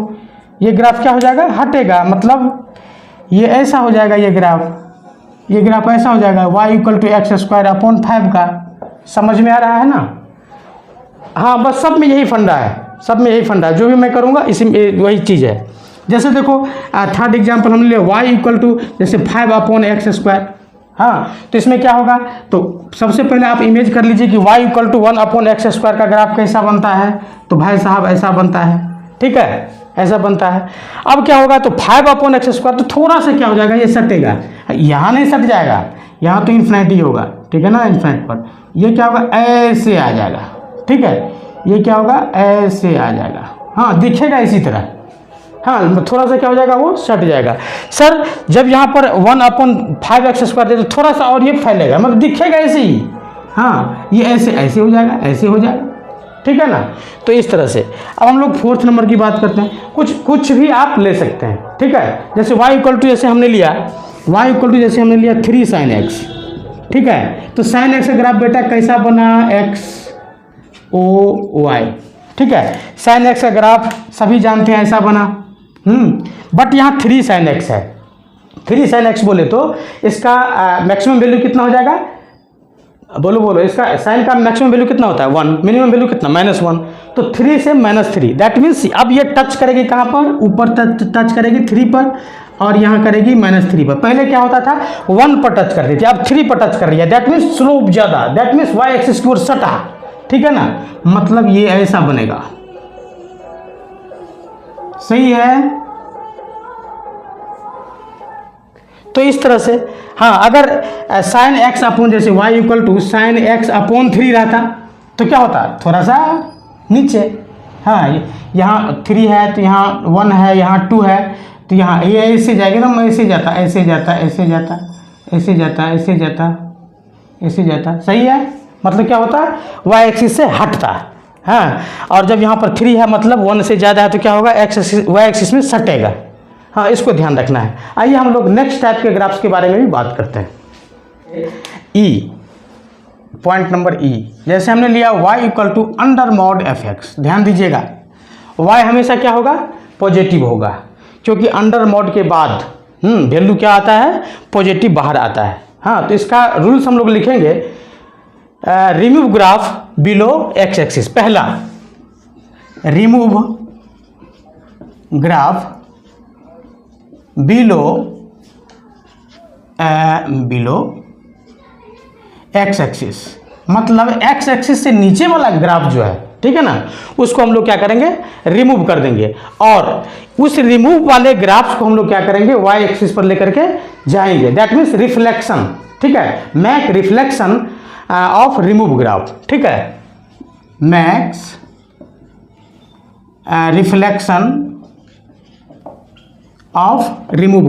ये ग्राफ क्या हो जाएगा, हटेगा, मतलब ये ऐसा हो जाएगा, ये ग्राफ ये ग्राफ ऐसा हो जाएगा y equal to x square upon 5 का। समझ में आ रहा है ना? हाँ, बस सब में यही फंडा है, सब में यही फंडा है, जो भी मैं करूँगा इसी में वही चीज़ है। जैसे देखो थर्ड एग्जाम्पल हमने लिया y इक्वल टू जैसे 5 अपॉन एक्स स्क्वायर। हाँ, तो इसमें क्या होगा, तो सबसे पहले आप इमेज कर लीजिए कि y equal to 1 upon x square का ग्राफ कैसा बनता है। तो भाई साहब ऐसा बनता है, ठीक है, ऐसा बनता है। अब क्या होगा, तो 5 अपॉन एक्स स्क्वायर, तो थोड़ा सा क्या हो जाएगा, ये सटेगा, यहाँ नहीं सट जाएगा, यहाँ तो इन्फिनिटी होगा, ठीक है ना, इन्फिनिटी पर ये क्या होगा, ऐसे आ जाएगा, ठीक है, ये क्या होगा, ऐसे आ जाएगा। हाँ, दिखेगा इसी तरह। हाँ, थोड़ा सा क्या हो जाएगा, वो सट जाएगा। सर जब यहाँ पर 1 अपॉन 5 एक्स स्क्वायर दे तो थोड़ा सा और ये फैलेगा, मतलब दिखेगा ऐसे ही। हाँ, ये ऐसे ऐसे हो जाएगा, ऐसे हो जाएगा, ठीक है ना। तो इस तरह से अब हम लोग 4th नंबर की बात करते हैं। कुछ भी आप ले सकते हैं, ठीक है। जैसे y इक्वल टू जैसे हमने लिया, y इक्वल टू जैसे हमने लिया 3 sin x, ठीक है। तो sin x का ग्राफ बेटा कैसा बना, x o y, ठीक है। sin x का ग्राफ सभी जानते हैं ऐसा बना, बट यहाँ 3 sin x है। 3 sin x बोले तो इसका मैक्सिमम वैल्यू कितना हो जाएगा, बोलो बोलो, इसका साइन का मैक्सिमम वैल्यू कितना होता है 1, मिनिमम वैल्यू कितना -1, तो 3 से -3, दैट मीन्स अब ये टच करेगी कहाँ पर, ऊपर टच करेगी 3 पर और यहाँ करेगी -3 पर। पहले क्या होता था 1 पर टच कर रही थी, अब 3 पर टच कर रही है, दैट मीन्स स्लोप ज़्यादा, दैट मीन्स y एक्सिस की ओर सटा, ठीक है ना, मतलब ये ऐसा बनेगा, सही है। तो इस तरह से हाँ, अगर साइन x अपॉन जैसे y equal to sine x upon 3 रहता तो क्या होता, थोड़ा सा नीचे। हाँ, यहाँ 3 है तो यहाँ 1 है, यहाँ 2 है, तो यहाँ ये ऐसे जाएगा ना, ऐसे जाता, ऐसे जाता, ऐसे जाता, ऐसे जाता, ऐसे जाता, ऐसे जाता, सही है। मतलब क्या होता है, y एक्सिस से हटता। हाँ, और जब यहाँ पर 3 है मतलब 1 से ज़्यादा है तो क्या होगा, y एक्सिस में सटेगा। हाँ, इसको ध्यान रखना है। आइए हम लोग नेक्स्ट टाइप के ग्राफ्स के बारे में भी बात करते हैं। ई, पॉइंट नंबर ई, जैसे हमने लिया y equal to under mod f x. ध्यान दीजिएगा, y हमेशा क्या होगा, पॉजिटिव होगा, क्योंकि अंडर मॉड के बाद वैल्यू क्या आता है, पॉजिटिव बाहर आता है। हाँ, तो इसका रूल्स हम लोग लिखेंगे, remove graph below x axis. पहला, remove graph below x axis, मतलब एक्स एक्सिस से नीचे वाला ग्राफ जो है, ठीक है ना, उसको हम लोग क्या करेंगे, रिमूव कर देंगे, और उस रिमूव वाले ग्राफ्स को हम लोग क्या करेंगे, वाई एक्सिस पर लेकर के जाएंगे, दैट मीन्स रिफ्लेक्शन, ठीक है, make reflection of remove graph, ठीक है, max reflection of remove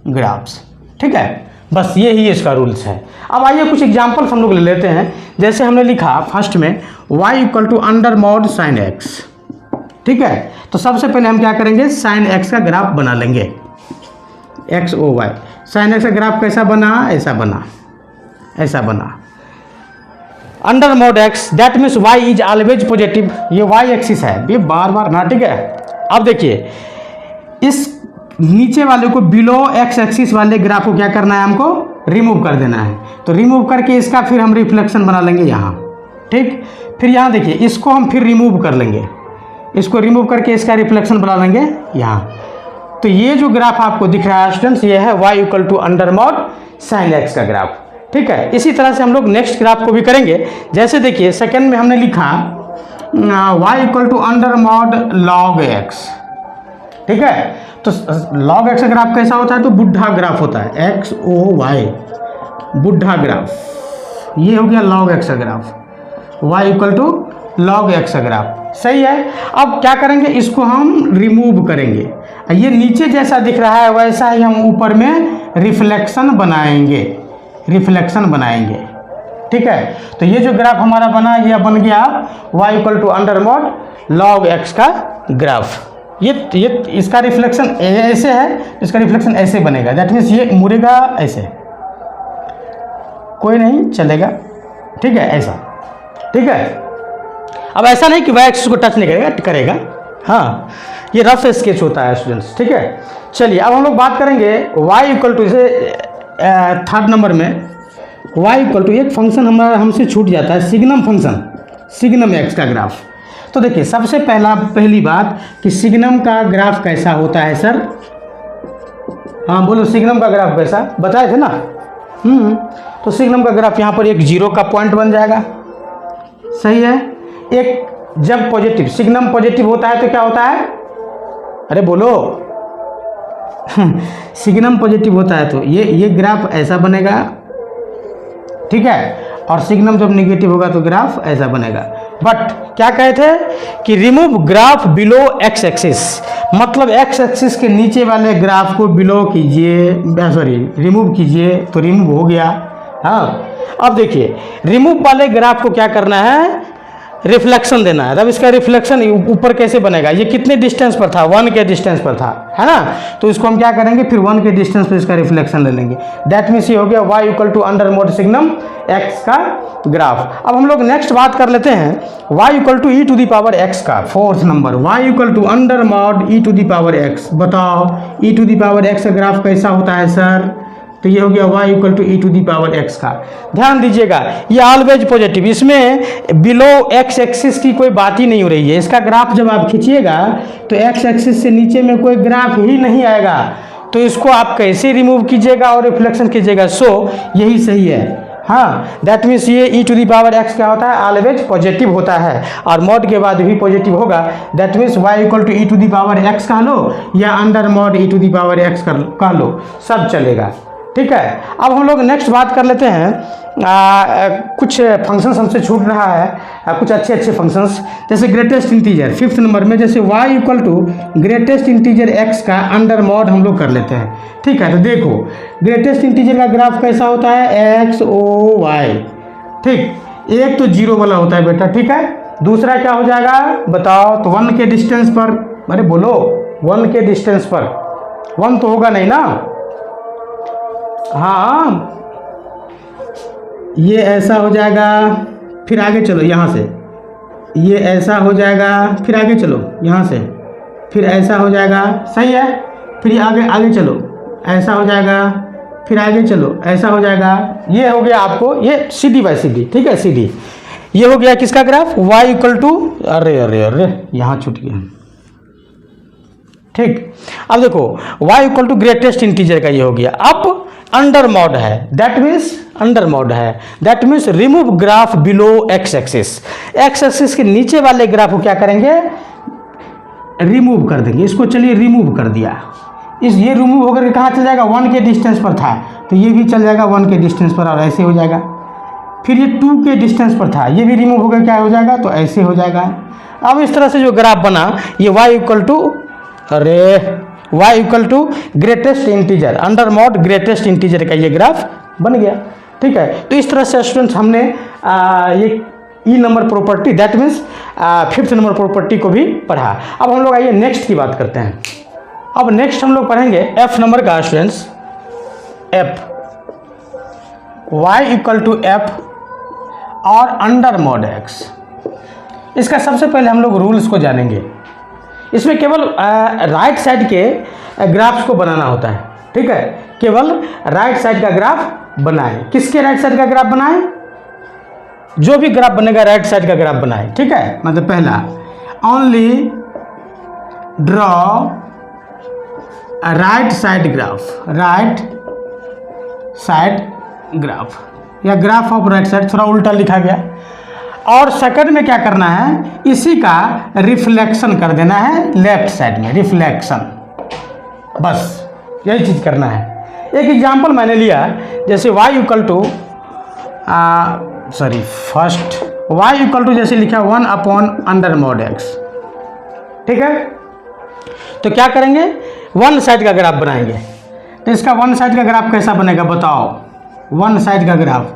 graphs, ठीक है। बस ये ही इसका रूल्स है। अब आइए कुछ एग्जांपल्स हम लोग ले लेते हैं। जैसे हमने लिखा फर्स्ट में y equal to under mod sine x, ठीक है। तो सबसे पहले हम क्या करेंगे, साइन x का ग्राफ बना लेंगे, x o y। Sine x का ग्राफ कैसा बना, ऐसा बना, ऐसा बना, under mod x, that means y is always positive. ये y एक्सिस है, ये बार बार ना, ठीक है। अब देखिए, इस नीचे वाले को बिलो एक्स एक्सिस वाले ग्राफ को क्या करना है, हमको रिमूव कर देना है। तो रिमूव करके इसका फिर हम रिफ्लेक्शन बना लेंगे यहाँ, ठीक। फिर यहाँ देखिए, इसको हम फिर रिमूव कर लेंगे, इसको रिमूव करके इसका रिफ्लेक्शन बना लेंगे यहाँ। तो ये जो ग्राफ आपको दिख रहा है स्टूडेंट्स, ये है y equal to under mod sine x का ग्राफ, ठीक है। इसी तरह से हम लोग नेक्स्ट ग्राफ को भी करेंगे। जैसे देखिए, सेकेंड में हमने लिखा y equal to under mod log x, ठीक है। तो लॉग x का ग्राफ कैसा होता है, तो बुढ़ा ग्राफ होता है, x o y, बुढ़ा ग्राफ। ये हो गया लॉग x का graph, y equal to log x का ग्राफ, सही है। अब क्या करेंगे, इसको हम रिमूव करेंगे। ये नीचे जैसा दिख रहा है वैसा ही हम ऊपर में रिफ्लेक्शन बनाएंगे, रिफ्लेक्शन बनाएंगे, ठीक है। तो ये जो ग्राफ हमारा बना, ये बन गया y equal to under mod log x का ग्राफ। ये इसका रिफ्लेक्शन ऐसे है, इसका रिफ्लेक्शन ऐसे बनेगा, दैट मीन्स ये मुड़ेगा ऐसे, कोई नहीं चलेगा, ठीक है, ऐसा, ठीक है। अब ऐसा नहीं कि y एक्सिस को टच नहीं करेगा, हाँ, ये रफ स्केच होता है स्टूडेंट्स, ठीक है। चलिए अब हम लोग बात करेंगे y इक्वल टू, इसे थर्ड नंबर में y इक्वल टू एक फंक्शन हमारा हमसे छूट जाता है, सिग्नम फंक्शन, सिग्नम x का ग्राफ। तो देखिए सबसे पहली बात कि सिग्नम का ग्राफ कैसा होता है सर। हाँ बोलो, सिग्नम का ग्राफ कैसा बताए थे ना। तो सिग्नम का ग्राफ यहाँ पर एक जीरो का पॉइंट बन जाएगा, सही है। एक जब पॉजिटिव, सिग्नम पॉजिटिव होता है तो क्या होता है, अरे बोलो सिग्नम पॉजिटिव होता है तो ये ग्राफ ऐसा बनेगा, ठीक है। और सिग्नम जब नेगेटिव होगा तो ग्राफ ऐसा बनेगा। बट क्या कहे थे कि remove graph below x axis, मतलब एक्स एक्सिस के नीचे वाले ग्राफ को बिलो कीजिए, सॉरी रिमूव कीजिए, तो रिमूव हो गया। हाँ, अब देखिए रिमूव वाले ग्राफ को क्या करना है, रिफ्लेक्शन देना है। तब इसका रिफ्लेक्शन ऊपर कैसे बनेगा, ये कितने डिस्टेंस पर था, 1 के डिस्टेंस पर था, है ना। तो इसको हम क्या करेंगे, फिर 1 के डिस्टेंस पर इसका रिफ्लेक्शन ले लेंगे। दैट मीन्स ये हो गया y equal to under mod signum x का ग्राफ। अब हम लोग नेक्स्ट बात कर लेते हैं y equal to e to the power x का, fourth number y equal to under mod e to the power x। बताओ e to the power x का ग्राफ कैसा होता है सर। तो ये हो गया y equal to e to the power x का। ध्यान दीजिएगा ये ऑलवेज पॉजिटिव, इसमें बिलो x एक्सिस की कोई बात ही नहीं हो रही है। इसका ग्राफ जब आप खींचिएगा तो x एक्सिस से नीचे में कोई ग्राफ ही नहीं आएगा, तो इसको आप कैसे रिमूव कीजिएगा और रिफ्लेक्शन कीजिएगा, सो यही सही है। हाँ, दैट मीन्स ये ई टू दी पावर x क्या होता है, ऑलवेज पॉजिटिव होता है, और मॉड के बाद भी पॉजिटिव होगा। That means y equal to e to the power x कह लो या under mod e to the power x कह लो, सब चलेगा, ठीक है। अब हम लोग नेक्स्ट बात कर लेते हैं, कुछ फंक्शंस हमसे छूट रहा है, कुछ अच्छे फंक्शंस, जैसे ग्रेटेस्ट इंटीजर फिफ्थ नंबर में, जैसे y equal to greatest integer x का अंडर मॉड हम लोग कर लेते हैं, ठीक है। तो देखो ग्रेटेस्ट इंटीजर का ग्राफ कैसा होता है, x o y, ठीक। एक तो जीरो वाला होता है बेटा, ठीक है। दूसरा क्या हो जाएगा बताओ, तो 1 के डिस्टेंस पर, अरे बोलो 1 के डिस्टेंस पर, 1 तो होगा नहीं ना। हाँ, ये ऐसा हो जाएगा, फिर आगे चलो यहाँ से, ये ऐसा हो जाएगा, फिर आगे चलो यहाँ से, फिर ऐसा हो जाएगा, सही है। फिर आगे चलो, ऐसा हो जाएगा, फिर आगे चलो, ऐसा हो जाएगा। ये हो गया आपको, ये सीधी बाय सीधी, ठीक है, सीधी। ये हो गया किसका ग्राफ, y इक्वल टू, अरे अरे अरे यहाँ छूट गया, ठीक। अब देखो y equal to greatest integer का ये हो गया। अब अंडर मॉड है, दैट मीन्स अंडर मॉड है, that means remove graph below x axis. X axis के नीचे वाले ग्राफ को क्या करेंगे, रिमूव कर देंगे। इसको चलिए रिमूव कर दिया, ये रिमूव होकर के कहाँ चल जाएगा, 1 के डिस्टेंस पर था तो ये भी चल जाएगा 1 के डिस्टेंस पर, और ऐसे हो जाएगा। फिर ये 2 के डिस्टेंस पर था, ये भी रिमूव होकर क्या हो जाएगा, तो ऐसे हो जाएगा। अब इस तरह से जो ग्राफ बना, ये y इक्वल टू, अरे y equal to greatest integer under mod greatest integer का ये ग्राफ बन गया, ठीक है। तो इस तरह से स्टूडेंट्स हमने ये E number property, that means fifth number property को भी पढ़ा। अब हम लोग आइए नेक्स्ट की बात करते हैं। अब नेक्स्ट हम लोग पढ़ेंगे एफ नंबर का students, F y equal to f और अंडर मॉड x। इसका सबसे पहले हम लोग रूल्स को जानेंगे। इसमें केवल राइट साइड के ग्राफ्स को बनाना होता है, ठीक है। केवल राइट साइड का ग्राफ बनाएं। किसके राइट साइड का ग्राफ बनाएं, जो भी ग्राफ बनेगा राइट साइड का ग्राफ बनाएं, ठीक है। मतलब पहला, only draw right side graph, right side graph या ग्राफ ऑफ राइट साइड, थोड़ा उल्टा लिखा गया। और सेकंड में क्या करना है, इसी का रिफ्लेक्शन कर देना है लेफ्ट साइड में, रिफ्लेक्शन, बस यही चीज़ करना है। एक एग्जांपल मैंने लिया, जैसे y equal to first y equal to जैसे लिखा 1 अपॉन अंडर मॉड x, ठीक है। तो क्या करेंगे, 1 साइड का ग्राफ बनाएंगे। तो इसका 1 साइड का ग्राफ कैसा बनेगा बताओ, 1 साइड का ग्राफ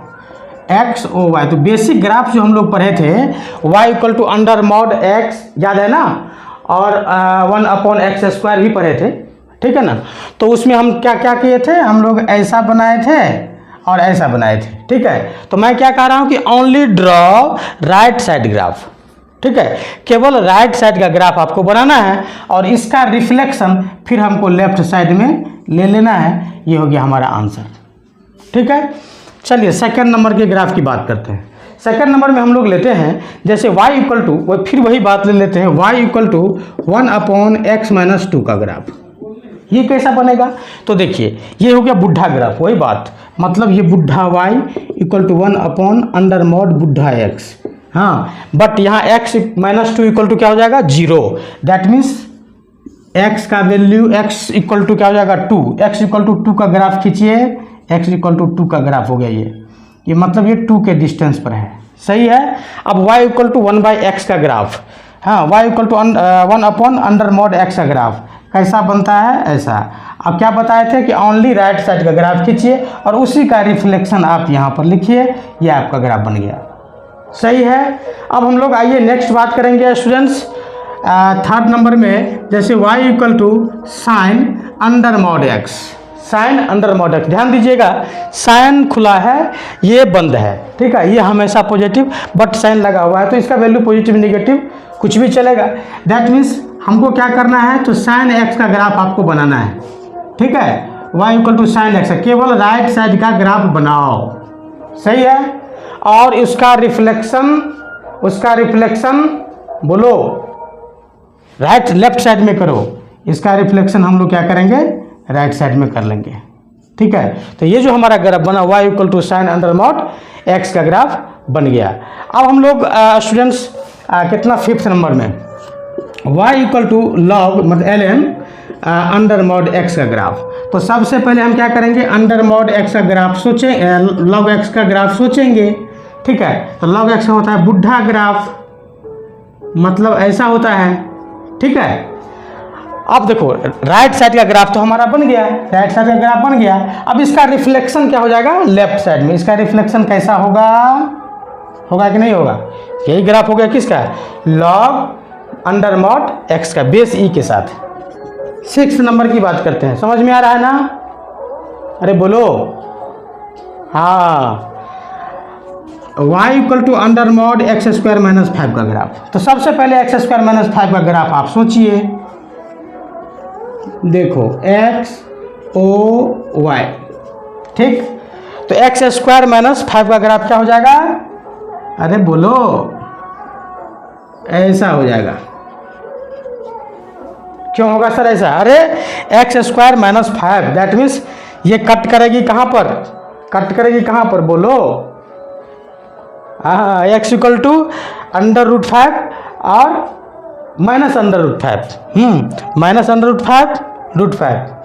एक्स ओ वाई। तो बेसिक ग्राफ जो हम लोग पढ़े थे, y equal to under mod x, याद है ना, और 1 अपॉन एक्स स्क्वायर भी पढ़े थे, ठीक है ना। तो उसमें हम क्या क्या किए थे, हम लोग ऐसा बनाए थे और ऐसा बनाए थे, ठीक है। तो मैं क्या कह रहा हूँ कि only draw right side graph, ठीक है, केवल राइट साइड का ग्राफ आपको बनाना है और इसका रिफ्लेक्शन फिर हमको लेफ्ट साइड में ले लेना है। ये हो गया हमारा आंसर। ठीक है, चलिए सेकंड नंबर के ग्राफ की बात करते हैं। सेकंड नंबर में हम लोग लेते हैं जैसे y इक्वल टू, फिर वही बात ले लेते हैं, y इक्वल टू 1/x-2 का ग्राफ। ये कैसा बनेगा? तो देखिए ये हो गया बुढ़ा ग्राफ, वही बात, मतलब ये बुढ़ा y इक्वल टू 1/अंडर बुढ़ा x। हाँ, बट यहाँ x-2 इक्वल टू क्या हो जाएगा? 0। दैट मीन्स x का वैल्यू x इक्वल टू क्या हो जाएगा? 2। x इक्वल टू 2 का ग्राफ खींचिए, x इक्वल टू 2 का ग्राफ हो गया ये मतलब ये 2 के डिस्टेंस पर है। सही है। अब y इक्वल टू 1/x का ग्राफ, हाँ y इक्वल टू 1/अंडर-x का ग्राफ कैसा बनता है? ऐसा। अब क्या बताए थे कि ओनली राइट साइड का ग्राफ खींचिए और उसी का रिफ्लेक्शन आप यहाँ पर लिखिए, ये आपका ग्राफ बन गया। सही है। अब हम लोग आइए नेक्स्ट बात करेंगे स्टूडेंट्स थर्ड नंबर में, जैसे y equal to sine under x। Sine under x, ध्यान दीजिएगा साइन खुला है, ये बंद है, ठीक है, ये हमेशा पॉजिटिव, बट साइन लगा हुआ है तो इसका वैल्यू पॉजिटिव नेगेटिव कुछ भी चलेगा। दैट मीन्स हमको क्या करना है? तो साइन x का ग्राफ आपको बनाना है। ठीक है, y equal to sine x, केवल राइट साइड का ग्राफ बनाओ। सही है। और उसका रिफ्लेक्शन बोलो राइट लेफ्ट साइड में करो, इसका रिफ्लेक्शन हम लोग क्या करेंगे? राइट साइड में कर लेंगे। ठीक है, तो ये जो हमारा ग्राफ बना y इक्वल टू साइन अंडर-x का ग्राफ बन गया। अब हम लोग स्टूडेंट्स कितना फिफ्थ नंबर में y इक्वल टू लॉग मतलब ln अंडर-x का ग्राफ। तो सबसे पहले हम क्या करेंगे? अंडर-x का ग्राफ सोचें, लॉग x का ग्राफ सोचेंगे। ठीक है, तो लॉग x का होता है बुढ़ा ग्राफ, मतलब ऐसा होता है। ठीक है, अब देखो राइट साइड का ग्राफ तो हमारा बन गया, राइट साइड का ग्राफ बन गया। अब इसका रिफ्लेक्शन क्या हो जाएगा? लेफ्ट साइड में। इसका रिफ्लेक्शन कैसा होगा? होगा कि नहीं होगा? यही ग्राफ हो गया किसका? लॉग अंडर-x का, बेस e के साथ। सिक्स्थ नंबर की बात करते हैं, समझ में आ रहा है ना? अरे बोलो। हाँ, y इक्वल टू अंडर-x² - 5 का ग्राफ। तो सबसे पहले x² - 5 का ग्राफ आप सोचिए। देखो x o y, ठीक, तो x² - 5 का ग्राफ क्या हो जाएगा? अरे बोलो, ऐसा हो जाएगा। क्यों होगा सर ऐसा? अरे x² - 5 दैट मीन्स ये कट करेगी कहाँ पर? कट करेगी कहाँ पर? बोलो। हाँ, x इक्वल टू अंडर-5 और -√5, -√5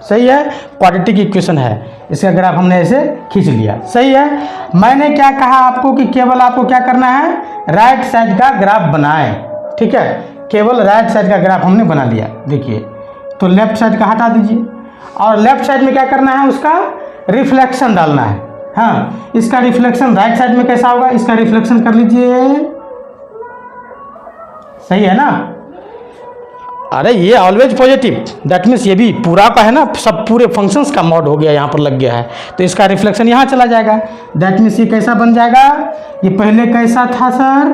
सही है, क्वाड्रेटिक इक्वेशन है। इसका ग्राफ हमने ऐसे खींच लिया। सही है। मैंने क्या कहा आपको कि केवल आपको क्या करना है? राइट साइड का ग्राफ बनाएं। ठीक है, केवल राइट साइड का ग्राफ हमने बना लिया। देखिए, तो लेफ्ट साइड का हटा दीजिए और लेफ्ट साइड में क्या करना है? उसका रिफ्लेक्शन डालना है। हाँ, इसका रिफ्लेक्शन राइट साइड में कैसा होगा? इसका रिफ्लेक्शन कर लीजिए। सही है ना? अरे ये ऑलवेज पॉजिटिव, दैट मीन्स ये भी पूरा का है ना, सब पूरे फंक्शंस का मॉड हो गया, यहाँ पर लग गया है, तो इसका रिफ्लेक्शन यहाँ चला जाएगा। दैट मीन्स ये कैसा बन जाएगा? ये पहले कैसा था सर?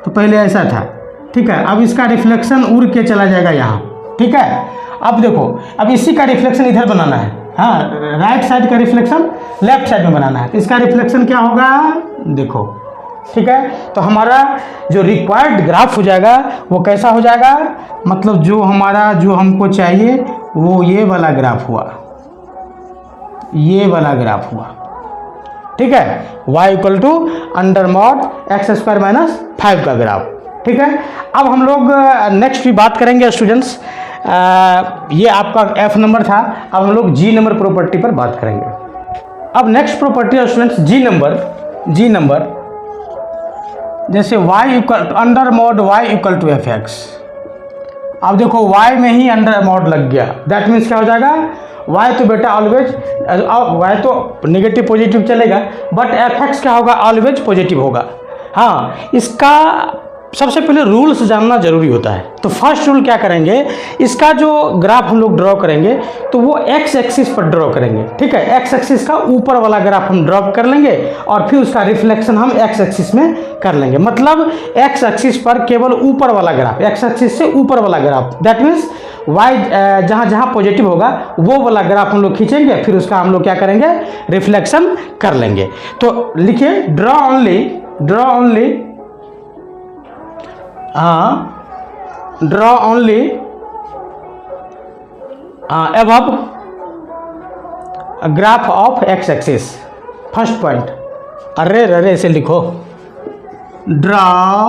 तो पहले ऐसा था। ठीक है, अब इसका रिफ्लेक्शन उड़ के चला जाएगा यहाँ। ठीक है, अब देखो, अब इसी का रिफ्लेक्शन इधर बनाना है। हाँ, राइट साइड का रिफ्लेक्शन लेफ्ट साइड में बनाना है। इसका रिफ्लेक्शन क्या होगा? देखो। ठीक है, तो हमारा जो रिक्वायर्ड ग्राफ हो जाएगा वो कैसा हो जाएगा? मतलब जो हमको चाहिए वो ये वाला ग्राफ हुआ, ये वाला ग्राफ हुआ। ठीक है, y इक्वल टू अंडर-x² - 5 का ग्राफ। ठीक है, अब हम लोग नेक्स्ट भी बात करेंगे स्टूडेंट्स। ये आपका F नंबर था, अब हम लोग G नंबर प्रॉपर्टी पर बात करेंगे। अब नेक्स्ट प्रॉपर्टी है स्टूडेंट्स G नंबर, जैसे y इक्वल अंडर-y इक्वल टू fx। अब देखो y में ही अंडर-mod लग गया, दैट मीन्स क्या हो जाएगा? y तो बेटा ऑलवेज, y तो नेगेटिव पॉजिटिव चलेगा, बट fx क्या होगा? ऑलवेज पॉजिटिव होगा। हाँ, इसका सबसे पहले रूल्स जानना जरूरी होता है। तो फर्स्ट रूल क्या करेंगे, इसका जो ग्राफ हम लोग ड्रॉ करेंगे तो वो एक्स एक्सिस पर ड्रॉ करेंगे, ठीक है। एक्स एक्सिस का ऊपर वाला ग्राफ हम ड्रॉ कर लेंगे और फिर उसका रिफ्लेक्शन हम एक्स एक्सिस में कर लेंगे। मतलब एक्स एक्सिस पर केवल ऊपर वाला ग्राफ, एक्स एक्सिस से ऊपर वाला ग्राफ, दैट मीन्स वाई जहाँ जहाँ पॉजिटिव होगा वो वाला ग्राफ हम लोग खींचेंगे, फिर उसका हम लोग क्या करेंगे, रिफ्लेक्शन कर लेंगे। तो लिखिए draw only draw only above a graph of x axis। First point, अरे अरे ऐसे लिखो, draw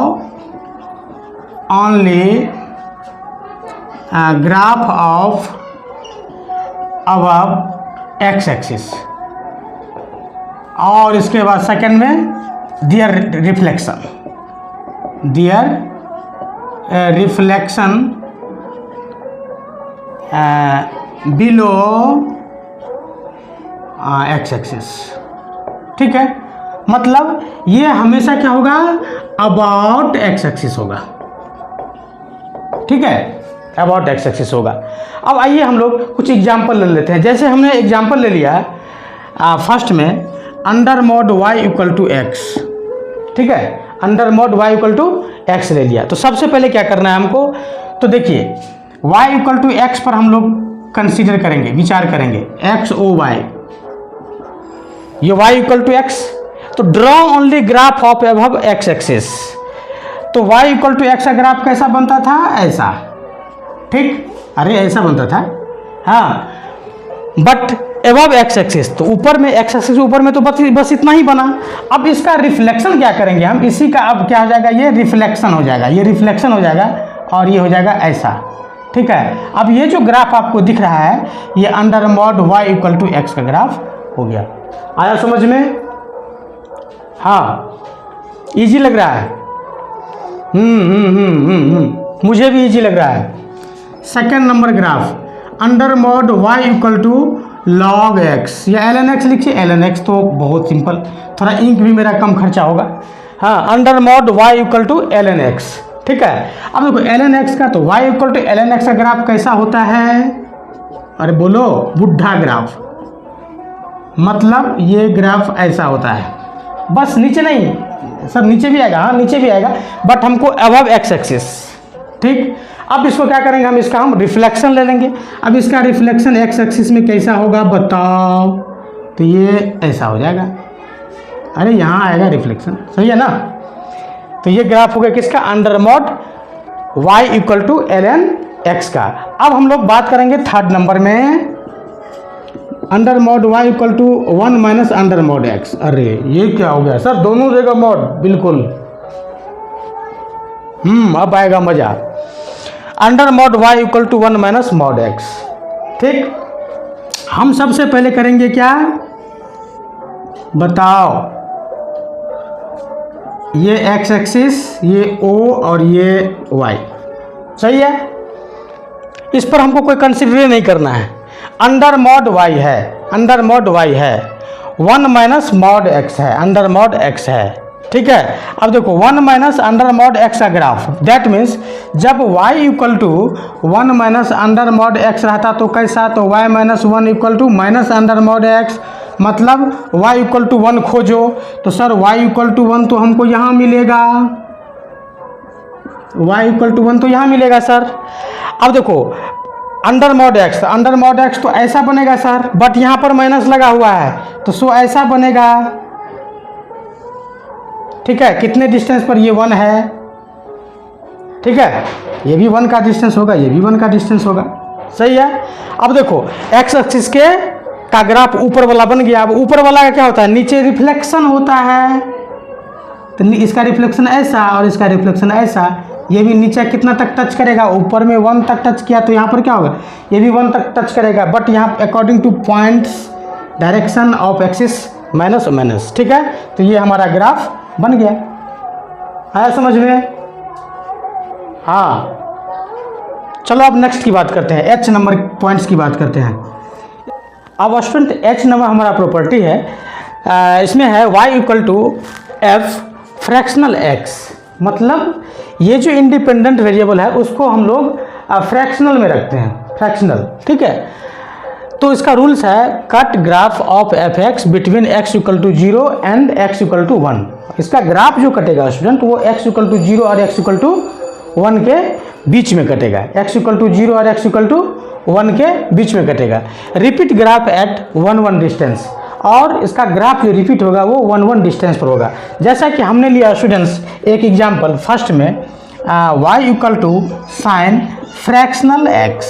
only a graph of above x axis। और इसके बाद सेकंड में dear reflection below x axis, ठीक है। मतलब ये हमेशा क्या होगा, अबाउट एक्स एक्सिस होगा, ठीक है, अबाउट एक्स एक्सिस होगा। अब आइए हम लोग कुछ एग्जाम्पल ले लेते हैं। जैसे हमने एग्जाम्पल ले लिया फर्स्ट में under mod y equal to x, ठीक है, under mod y equal to x ले लिया। तो सबसे पहले क्या करना है हमको, तो देखिए y इक्वल टू एक्स पर हम लोग कंसीडर करेंगे, विचार करेंगे, एक्स ओ वाई, ये y इक्वल टू एक्स। तो draw only graph of above x axis. तो y इक्वल टू एक्स का ग्राफ कैसा बनता था, ऐसा, ठीक, अरे ऐसा बनता था, हाँ, बट एबव एक्स एक्सिस, तो ऊपर में एक्स एक्सिस ऊपर में तो बस इतना ही बना। अब इसका रिफ्लेक्शन क्या करेंगे हम, इसी का अब क्या हो जाएगा, ये रिफ्लेक्शन हो जाएगा, ये रिफ्लेक्शन हो जाएगा और ये हो जाएगा ऐसा, ठीक है। अब ये जो ग्राफ आपको दिख रहा है ये under mod y equal to x का ग्राफ हो गया। आया समझ में, हाँ, इजी लग रहा है, मुझे भी इजी लग रहा है। Second number graph under mod y equal to log x या एल एन एक्स लिखिए, एल एन एक्स तो बहुत सिंपल, थोड़ा इंक भी मेरा कम खर्चा होगा, हाँ, under mod y equal to l n x, ठीक है। अब देखो एल एन एक्स का, तो y equal to l n x का ग्राफ कैसा होता है, अरे बोलो, बुढ़ा ग्राफ, मतलब ये ग्राफ ऐसा होता है, बस नीचे नहीं, सर नीचे भी आएगा, हाँ नीचे भी आएगा, बट हमको अबव एक्स एक्सिस, ठीक। अब इसको क्या करेंगे हम, इसका हम रिफ्लेक्शन ले लेंगे। अब इसका रिफ्लेक्शन एक्स एक्सिस में कैसा होगा बताओ, तो ये ऐसा हो जाएगा, अरे यहाँ आएगा रिफ्लेक्शन, सही है ना। तो ये ग्राफ हो गया किसका, under mod y equal to l n x का। अब हम लोग बात करेंगे थर्ड नंबर में, under mod y equal to 1 minus under mod x। अरे ये क्या हो गया सर, दोनों जगह मॉड, बिल्कुल, अब आएगा मजा। Under mod y equal to 1 minus mod x, ठीक। हम सबसे पहले करेंगे क्या बताओ, ये x एक्सिस, ये o और ये y, सही है। इस पर हमको कोई कंसिडर नहीं करना है। अंडर मॉड y है, अंडर मॉड y है, 1 माइनस मॉड x है, अंडर मॉड x है, ठीक है। अब देखो 1 माइनस अंडर मॉड x का ग्राफ, दैट मीन्स जब y equal to 1 minus under mod x रहता तो कैसा, तो y minus 1 equal to minus under mod x, मतलब y इक्वल टू 1 खोजो, तो सर y इक्वल टू 1 तो हमको यहाँ मिलेगा, y इक्वल टू 1 तो यहाँ मिलेगा सर। अब देखो under mod x, under mod x तो ऐसा बनेगा सर, बट यहाँ पर माइनस लगा हुआ है, तो सो ऐसा बनेगा, ठीक है। कितने डिस्टेंस पर, ये 1 है, ठीक है, ये भी 1 का डिस्टेंस होगा, ये भी 1 का डिस्टेंस होगा, सही है। अब देखो एक्स एक्सिस के का ग्राफ ऊपर वाला बन गया। अब ऊपर वाला का क्या होता है, नीचे रिफ्लेक्शन होता है, तो इसका रिफ्लेक्शन ऐसा और इसका रिफ्लेक्शन ऐसा, ये भी नीचे कितना तक टच करेगा, ऊपर में 1 तक टच किया, तो यहाँ पर क्या होगा, ये भी 1 तक टच करेगा, बट यहाँ according two points direction of axis minus minus, ठीक है। तो ये हमारा ग्राफ बन गया, आया समझ में, हाँ। चलो अब नेक्स्ट की बात करते हैं, एच नंबर पॉइंट्स की बात करते हैं। अब स्टूडेंट एच नंबर हमारा प्रॉपर्टी है, इसमें है y equal to f fractional x, मतलब ये जो इंडिपेंडेंट वेरिएबल है उसको हम लोग फ्रैक्शनल में रखते हैं, फ्रैक्शनल, ठीक है। तो इसका रूल्स है cut graph of f x between x equal to 0 and x equal to 1। इसका ग्राफ जो कटेगा स्टूडेंट वो एक्स इक्वल टू 0 और एक्स इक्वल टू 1 के बीच में कटेगा, एक्स इक्वल टू 0 और एक्स इक्वल टू 1 के बीच में कटेगा। रिपीट ग्राफ एट 1 1 डिस्टेंस, और इसका ग्राफ जो रिपीट होगा वो 1 1 डिस्टेंस पर होगा। जैसा कि हमने लिया स्टूडेंट्स एक एग्जाम्पल फर्स्ट में y equal to sine fractional x,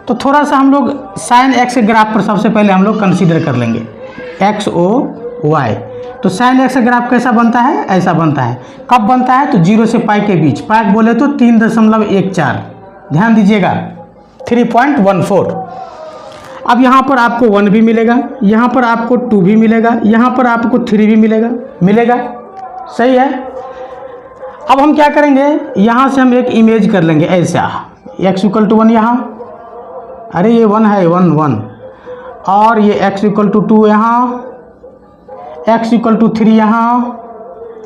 तो थोड़ा सा हम लोग साइन x के ग्राफ पर सबसे पहले हम लोग कंसीडर कर लेंगे x o y। तो साइन x का ग्राफ कैसा बनता है, ऐसा बनता है। कब बनता है, तो 0 से पाई के बीच, पाई बोले तो 3.14, ध्यान दीजिएगा 3.14। अब यहाँ पर आपको 1 भी मिलेगा, यहाँ पर आपको 2 भी मिलेगा, यहाँ पर आपको 3 भी मिलेगा, सही है। अब हम क्या करेंगे, यहाँ से हम एक इमेज कर लेंगे ऐसा, x इक्वल टू 1 यहाँ, अरे ये 1 है, 1 1, और ये x इक्वल टू 2 यहाँ, x इक्वल टू 3 यहाँ,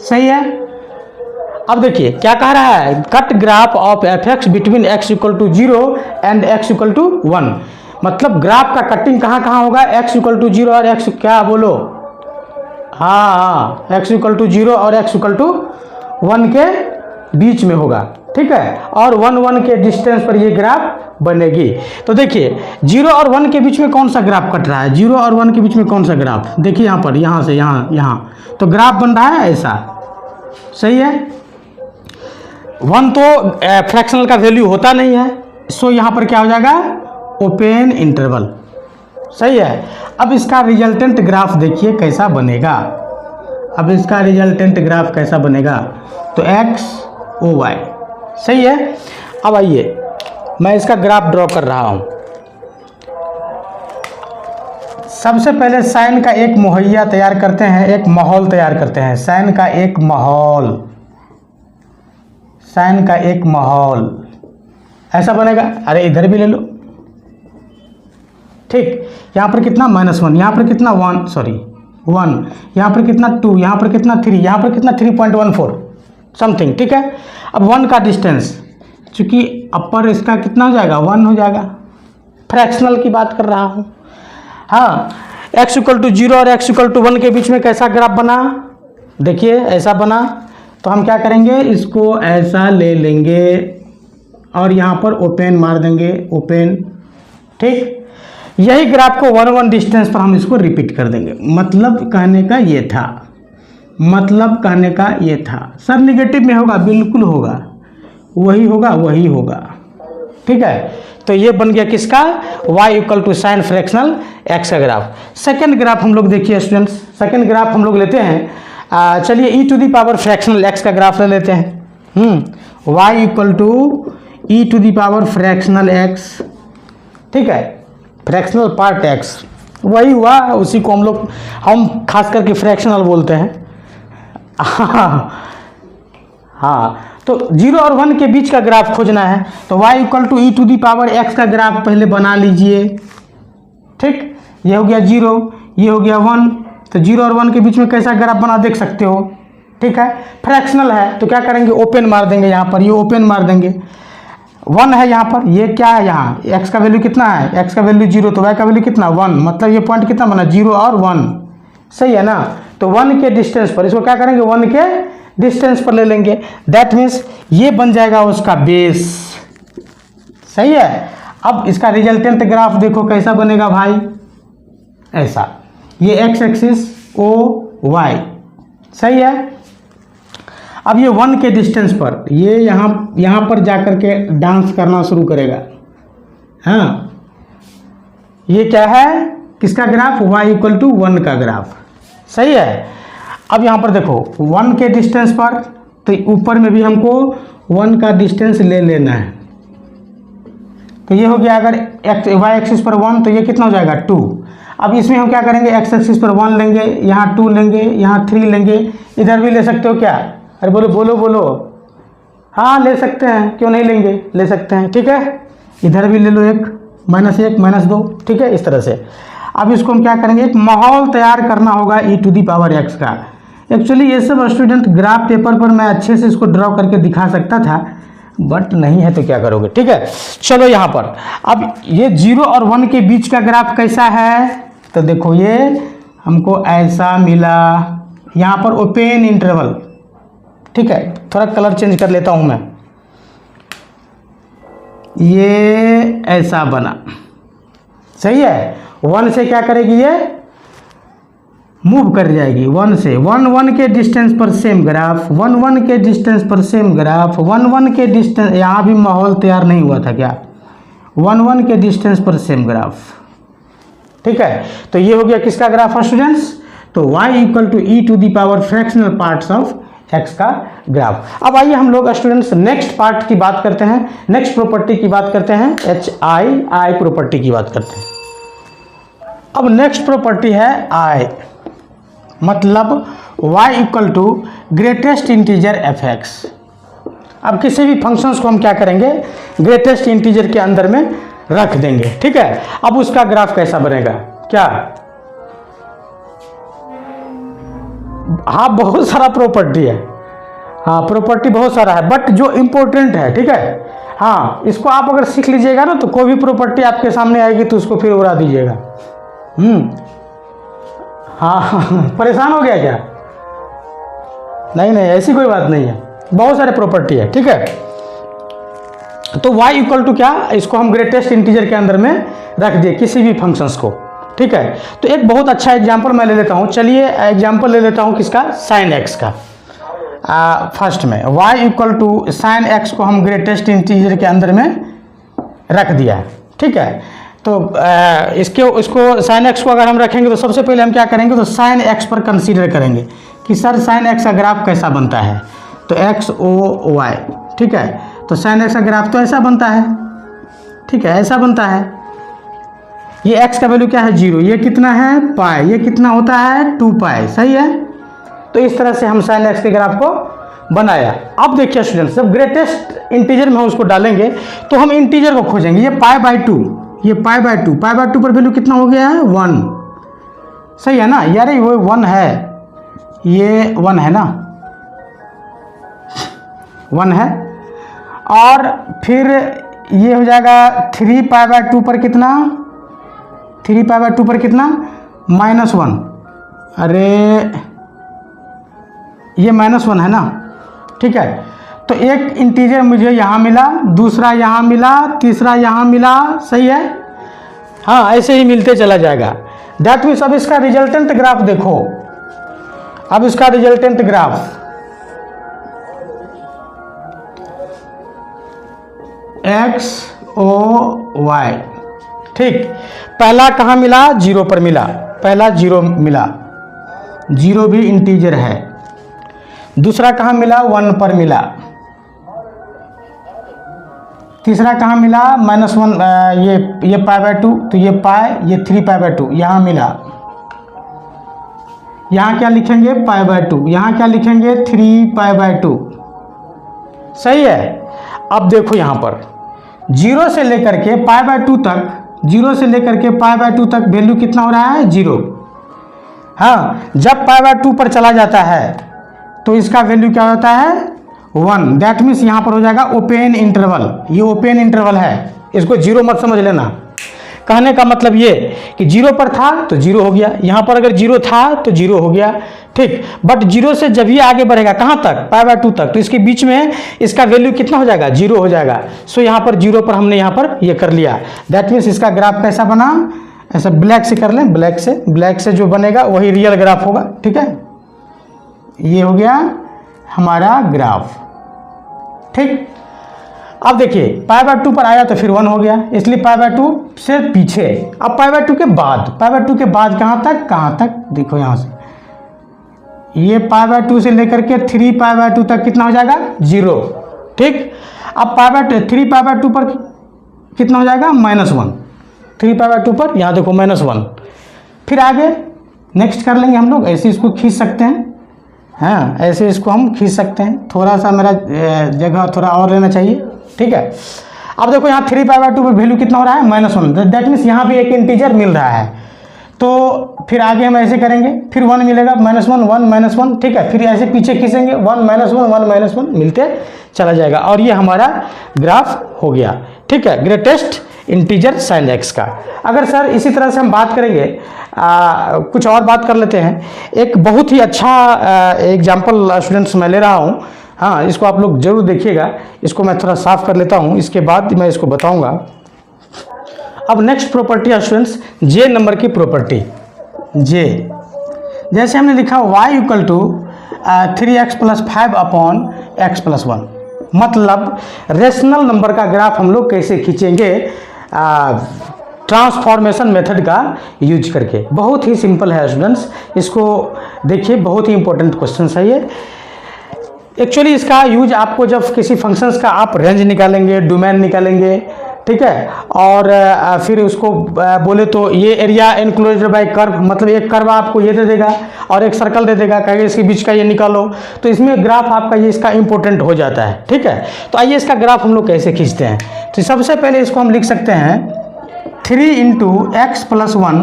सही है। अब देखिए क्या कह रहा है, cut graph of f x between x equal to 0 and x equal to 1, मतलब ग्राफ का कटिंग कहाँ कहाँ होगा, x इक्वल टू 0 और x, क्या बोलो, हाँ x इक्वल टू 0 और x इक्वल टू 1 के बीच में होगा, ठीक है। और 1 1 के डिस्टेंस पर ये ग्राफ बनेगी। तो देखिए 0 और 1 के बीच में कौन सा ग्राफ कट रहा है, 0 और 1 के बीच में कौन सा ग्राफ, देखिए यहाँ पर, यहाँ से यहाँ, तो ग्राफ बन रहा है ऐसा, सही है। 1 तो फ्रैक्शनल का वैल्यू होता नहीं है, सो यहाँ पर क्या हो जाएगा, ओपन इंटरवल, सही है। अब इसका रिजल्टेंट ग्राफ देखिए कैसा बनेगा, अब इसका रिजल्टेंट ग्राफ कैसा बनेगा, तो x o y, सही है। अब आइए मैं इसका ग्राफ ड्रॉ कर रहा हूँ। सबसे पहले साइन का एक मुहैया तैयार करते हैं, एक माहौल तैयार करते हैं, साइन का एक माहौल, साइन का एक माहौल ऐसा बनेगा। अरे इधर भी ले लो, ठीक, यहाँ पर कितना -1, यहाँ पर कितना 1, यहाँ पर कितना 2, यहाँ पर कितना 3, यहाँ पर कितना 3.14 समथिंग, ठीक है। अब 1 का डिस्टेंस, चूँकि अपर इसका कितना हो जाएगा, 1 हो जाएगा, फ्रैक्शनल की बात कर रहा हूँ। हाँ, x इक्वल टू 0 और x इक्वल टू 1 के बीच में कैसा ग्राफ बना, देखिए ऐसा बना। तो हम क्या करेंगे, इसको ऐसा ले लेंगे और यहाँ पर ओपन मार देंगे, ओपन, ठीक। यही ग्राफ को 1 1 डिस्टेंस पर हम इसको रिपीट कर देंगे। मतलब कहने का ये था, मतलब कहने का ये था। सर निगेटिव में होगा, बिल्कुल होगा, वही होगा, ठीक है। तो ये बन गया किसका, y equal to sine fractional x का ग्राफ। सेकेंड ग्राफ हम लोग देखिए स्टूडेंट्स, सेकेंड ग्राफ हम लोग लेते हैं, चलिए e to the power fractional x का ग्राफ ले लेते हैं। y equal to e to the power fractional x, ठीक है, फ्रैक्शनल पार्ट x, वही हुआ, उसी को हम खास करके फ्रैक्शनल बोलते हैं। हाँ, तो 0 और 1 के बीच का ग्राफ खोजना है, तो y equal to e to the power x का ग्राफ पहले बना लीजिए, ठीक। ये हो गया 0, ये हो गया 1, तो 0 और 1 के बीच में कैसा ग्राफ बना देख सकते हो, ठीक है। फ्रैक्शनल है तो क्या करेंगे, ओपन मार देंगे, यहाँ पर ये ओपन मार देंगे। 1 है यहाँ पर, ये क्या है, यहाँ x का वैल्यू कितना है, x का वैल्यू 0, तो y का वैल्यू कितना 1, मतलब ये पॉइंट कितना बना, 0 और 1, सही है ना। तो 1 के डिस्टेंस पर इसको क्या करेंगे, 1 के डिस्टेंस पर ले लेंगे, दैट मीन्स ये बन जाएगा उसका बेस, सही है। अब इसका रिजल्टेंट ग्राफ देखो कैसा बनेगा भाई, ऐसा, ये x एक्सिस o y, सही है। अब ये 1 के डिस्टेंस पर ये यहाँ पर जाकर के डांस करना शुरू करेगा। हाँ, ये क्या है, किसका ग्राफ, y इक्वल टू 1 का ग्राफ, सही है। अब यहाँ पर देखो 1 के डिस्टेंस पर, तो ऊपर में भी हमको 1 का डिस्टेंस ले लेना है। तो ये हो गया, अगर y एक्सिस पर 1 तो ये कितना हो जाएगा 2। अब इसमें हम क्या करेंगे, x एक्सिस पर 1 लेंगे, यहाँ 2 लेंगे, यहाँ 3 लेंगे, इधर भी ले सकते हो क्या, अरे बोलो, हाँ ले सकते हैं, क्यों नहीं लेंगे, ले सकते हैं, ठीक है। इधर भी ले लो, एक -1 -2, ठीक है, इस तरह से। अब इसको हम क्या करेंगे, एक माहौल तैयार करना होगा e to the power x का। एक्चुअली ये सब स्टूडेंट ग्राफ पेपर पर मैं अच्छे से इसको ड्रॉ करके दिखा सकता था, बट नहीं है तो क्या करोगे। ठीक है, चलो यहाँ पर अब ये 0 और 1 के बीच का ग्राफ कैसा है, तो देखो ये हमको ऐसा मिला, यहाँ पर ओपन इंटरवल। ठीक है, थोड़ा कलर चेंज कर लेता हूँ मैं, ये ऐसा बना, सही है। 1 से क्या करेगी, ये मूव कर जाएगी 1 से, 1 के डिस्टेंस पर सेम ग्राफ, 1 के डिस्टेंस पर सेम ग्राफ, 1 के डिस्टेंस, यहाँ भी माहौल तैयार नहीं हुआ था क्या, 1 के डिस्टेंस पर सेम ग्राफ। ठीक है, तो ये हो गया किसका ग्राफ स्टूडेंट्स, तो y equal to e to the power fractional parts of x का ग्राफ। अब आइए हम लोग स्टूडेंट्स नेक्स्ट पार्ट की बात करते हैं, नेक्स्ट प्रॉपर्टी की बात करते हैं, HI प्रॉपर्टी की बात करते हैं। अब नेक्स्ट प्रॉपर्टी है I, मतलब y equal to greatest integer fx। अब किसी भी फंक्शंस को हम क्या करेंगे, ग्रेटेस्ट इंटीजर के अंदर में रख देंगे। ठीक है, अब उसका ग्राफ कैसा बनेगा, क्या, हाँ बहुत सारा प्रॉपर्टी है, हाँ प्रॉपर्टी बहुत सारा है, बट जो इम्पोर्टेंट है, ठीक है, हाँ इसको आप अगर सीख लीजिएगा ना तो कोई भी प्रॉपर्टी आपके सामने आएगी तो उसको फिर उड़ा दीजिएगा। हाँ परेशान हो गया क्या, नहीं नहीं ऐसी कोई बात नहीं है, बहुत सारे प्रॉपर्टी है। ठीक है, तो y इक्वल टू क्या, इसको हम ग्रेटेस्ट इंटीजर के अंदर में रख दिए किसी भी फंक्शंस को। ठीक है, तो एक बहुत अच्छा एग्जांपल मैं ले लेता हूँ, चलिए एग्जांपल ले लेता हूँ किसका, साइन x का। फर्स्ट में y equal to sine x को हम ग्रेटेस्ट इंटीजर के अंदर में रख दिया। ठीक है, तो इसको साइन x को अगर हम रखेंगे तो सबसे पहले हम क्या करेंगे, तो साइन x पर कंसीडर करेंगे कि सर साइन x का ग्राफ कैसा बनता है, तो x o y। ठीक है, तो साइन x का ग्राफ तो ऐसा बनता है। ठीक है, ऐसा बनता है, ये x का वैल्यू क्या है 0, ये कितना है पाई, ये कितना होता है 2 पाई, सही है। तो इस तरह से हम साइन x के ग्राफ को बनाया। अब देखिए स्टूडेंट्स, जब ग्रेटेस्ट इंटीजर में हम उसको डालेंगे तो हम इंटीजर को खोजेंगे, ये पाई बाई 2, ये पाई बाई 2, पाई बाई 2 पर वैल्यू कितना हो गया है 1, सही है ना यार, ये 1 है, ये 1 है ना, 1 है। और फिर ये हो जाएगा 3 पाई बाई 2 पर कितना, 3 पाई बाई 2 पर कितना -1, अरे ये -1 है ना। ठीक है, तो एक इंटीजर मुझे यहाँ मिला, दूसरा यहाँ मिला, तीसरा यहाँ मिला, सही है, हाँ ऐसे ही मिलते चला जाएगा। दैट मीन्स अब इसका रिजल्टेंट ग्राफ देखो, अब इसका resultant graph x o y। ठीक, पहला कहाँ मिला, 0 पर मिला, पहला 0 मिला, 0 भी इंटीजर है। दूसरा कहाँ मिला, 1 पर मिला। तीसरा कहाँ मिला, -1, ये पाई बाई 2, तो ये पाई, ये 3 पाई बाई 2 यहाँ मिला। यहाँ क्या लिखेंगे, पाई बाई 2, यहाँ क्या लिखेंगे 3 पाई बाई 2, सही है। अब देखो यहाँ पर 0 से लेकर के पाई बाई 2 तक, 0 से लेकर के पाई बाई 2 तक वैल्यू कितना हो रहा है 0। हाँ, जब पाई बाई 2 पर चला जाता है तो इसका वैल्यू क्या होता है 1। दैट मीन्स यहाँ पर हो जाएगा ओपन इंटरवल, ये ओपन इंटरवल है, इसको 0 मत समझ लेना। कहने का मतलब ये कि 0 पर था तो 0 हो गया, यहाँ पर अगर 0 था तो 0 हो गया। ठीक, बट 0 से जब ये आगे बढ़ेगा कहाँ तक, पाई बाई 2 तक, तो इसके बीच में इसका वैल्यू कितना हो जाएगा 0 हो जाएगा। सो यहाँ पर 0 पर हमने यहाँ पर ये कर लिया। दैट मीन्स इसका ग्राफ कैसा बना, ऐसा ब्लैक से कर लें, ब्लैक से जो बनेगा वही रियल ग्राफ होगा। ठीक है, ये हो गया हमारा ग्राफ। ठीक, अब देखिए पाई बाई 2 पर आया तो फिर 1 हो गया, इसलिए पाई बाई 2 से पीछे। अब पाई बाई 2 के बाद, पाई बाई 2 के बाद कहाँ तक देखो, यहाँ से ये पाई बाई 2 से लेकर के 3 पाई बाई 2 तक कितना हो जाएगा 0। ठीक, अब पाई बाई 3 पाई बाई 2 पर कितना हो जाएगा -1, 3 पाई बाई 2 पर यहाँ देखो -1। फिर आगे नेक्स्ट कर लेंगे हम लोग, ऐसे इसको खींच सकते हैं, हाँ ऐसे इसको हम खींच सकते हैं। थोड़ा सा मेरा जगह थोड़ा और लेना चाहिए। ठीक है, अब देखो यहाँ 3 पाई बाई 2 पर वैल्यू कितना हो रहा है -1। दैट मीन्स यहाँ भी एक इंटीजर मिल रहा है। तो फिर आगे हम ऐसे करेंगे, फिर 1 मिलेगा, -1 1 -1, ठीक है। फिर ऐसे पीछे खींचेंगे, 1 -1 1 -1 मिलते चला जाएगा और ये हमारा ग्राफ हो गया, ठीक है, ग्रेटेस्ट इंटीजर साइन एक्स का। अगर सर इसी तरह से हम बात करेंगे, कुछ और बात कर लेते हैं। एक बहुत ही अच्छा एग्जाम्पल स्टूडेंट्स मैं ले रहा हूँ, हाँ, इसको आप लोग जरूर देखिएगा। इसको मैं थोड़ा साफ कर लेता हूँ, इसके बाद मैं इसको बताऊँगा। अब नेक्स्ट प्रॉपर्टी है स्टूडेंट्स, जे नंबर की प्रॉपर्टी। जे जैसे हमने लिखा y equal to 3x + 5 upon x + 1, मतलब रेशनल नंबर का ग्राफ हम लोग कैसे खींचेंगे ट्रांसफॉर्मेशन मेथड का यूज करके। बहुत ही सिंपल है स्टूडेंट्स, इसको देखिए, बहुत ही इंपॉर्टेंट क्वेश्चन है ये। एक्चुअली इसका यूज आपको जब किसी फंक्शंस का आप रेंज निकालेंगे, डोमेन निकालेंगे, ठीक है, और फिर उसको बोले तो ये एरिया एनक्लोज्ड बाय कर्व, मतलब एक कर्व आपको ये दे देगा और एक सर्कल दे देगा, कहेगा इसके बीच का ये निकालो, तो इसमें ग्राफ आपका ये इसका इंपॉर्टेंट हो जाता है, ठीक है। तो आइए इसका ग्राफ हम लोग कैसे खींचते हैं। तो सबसे पहले इसको हम लिख सकते हैं 3 × x + 1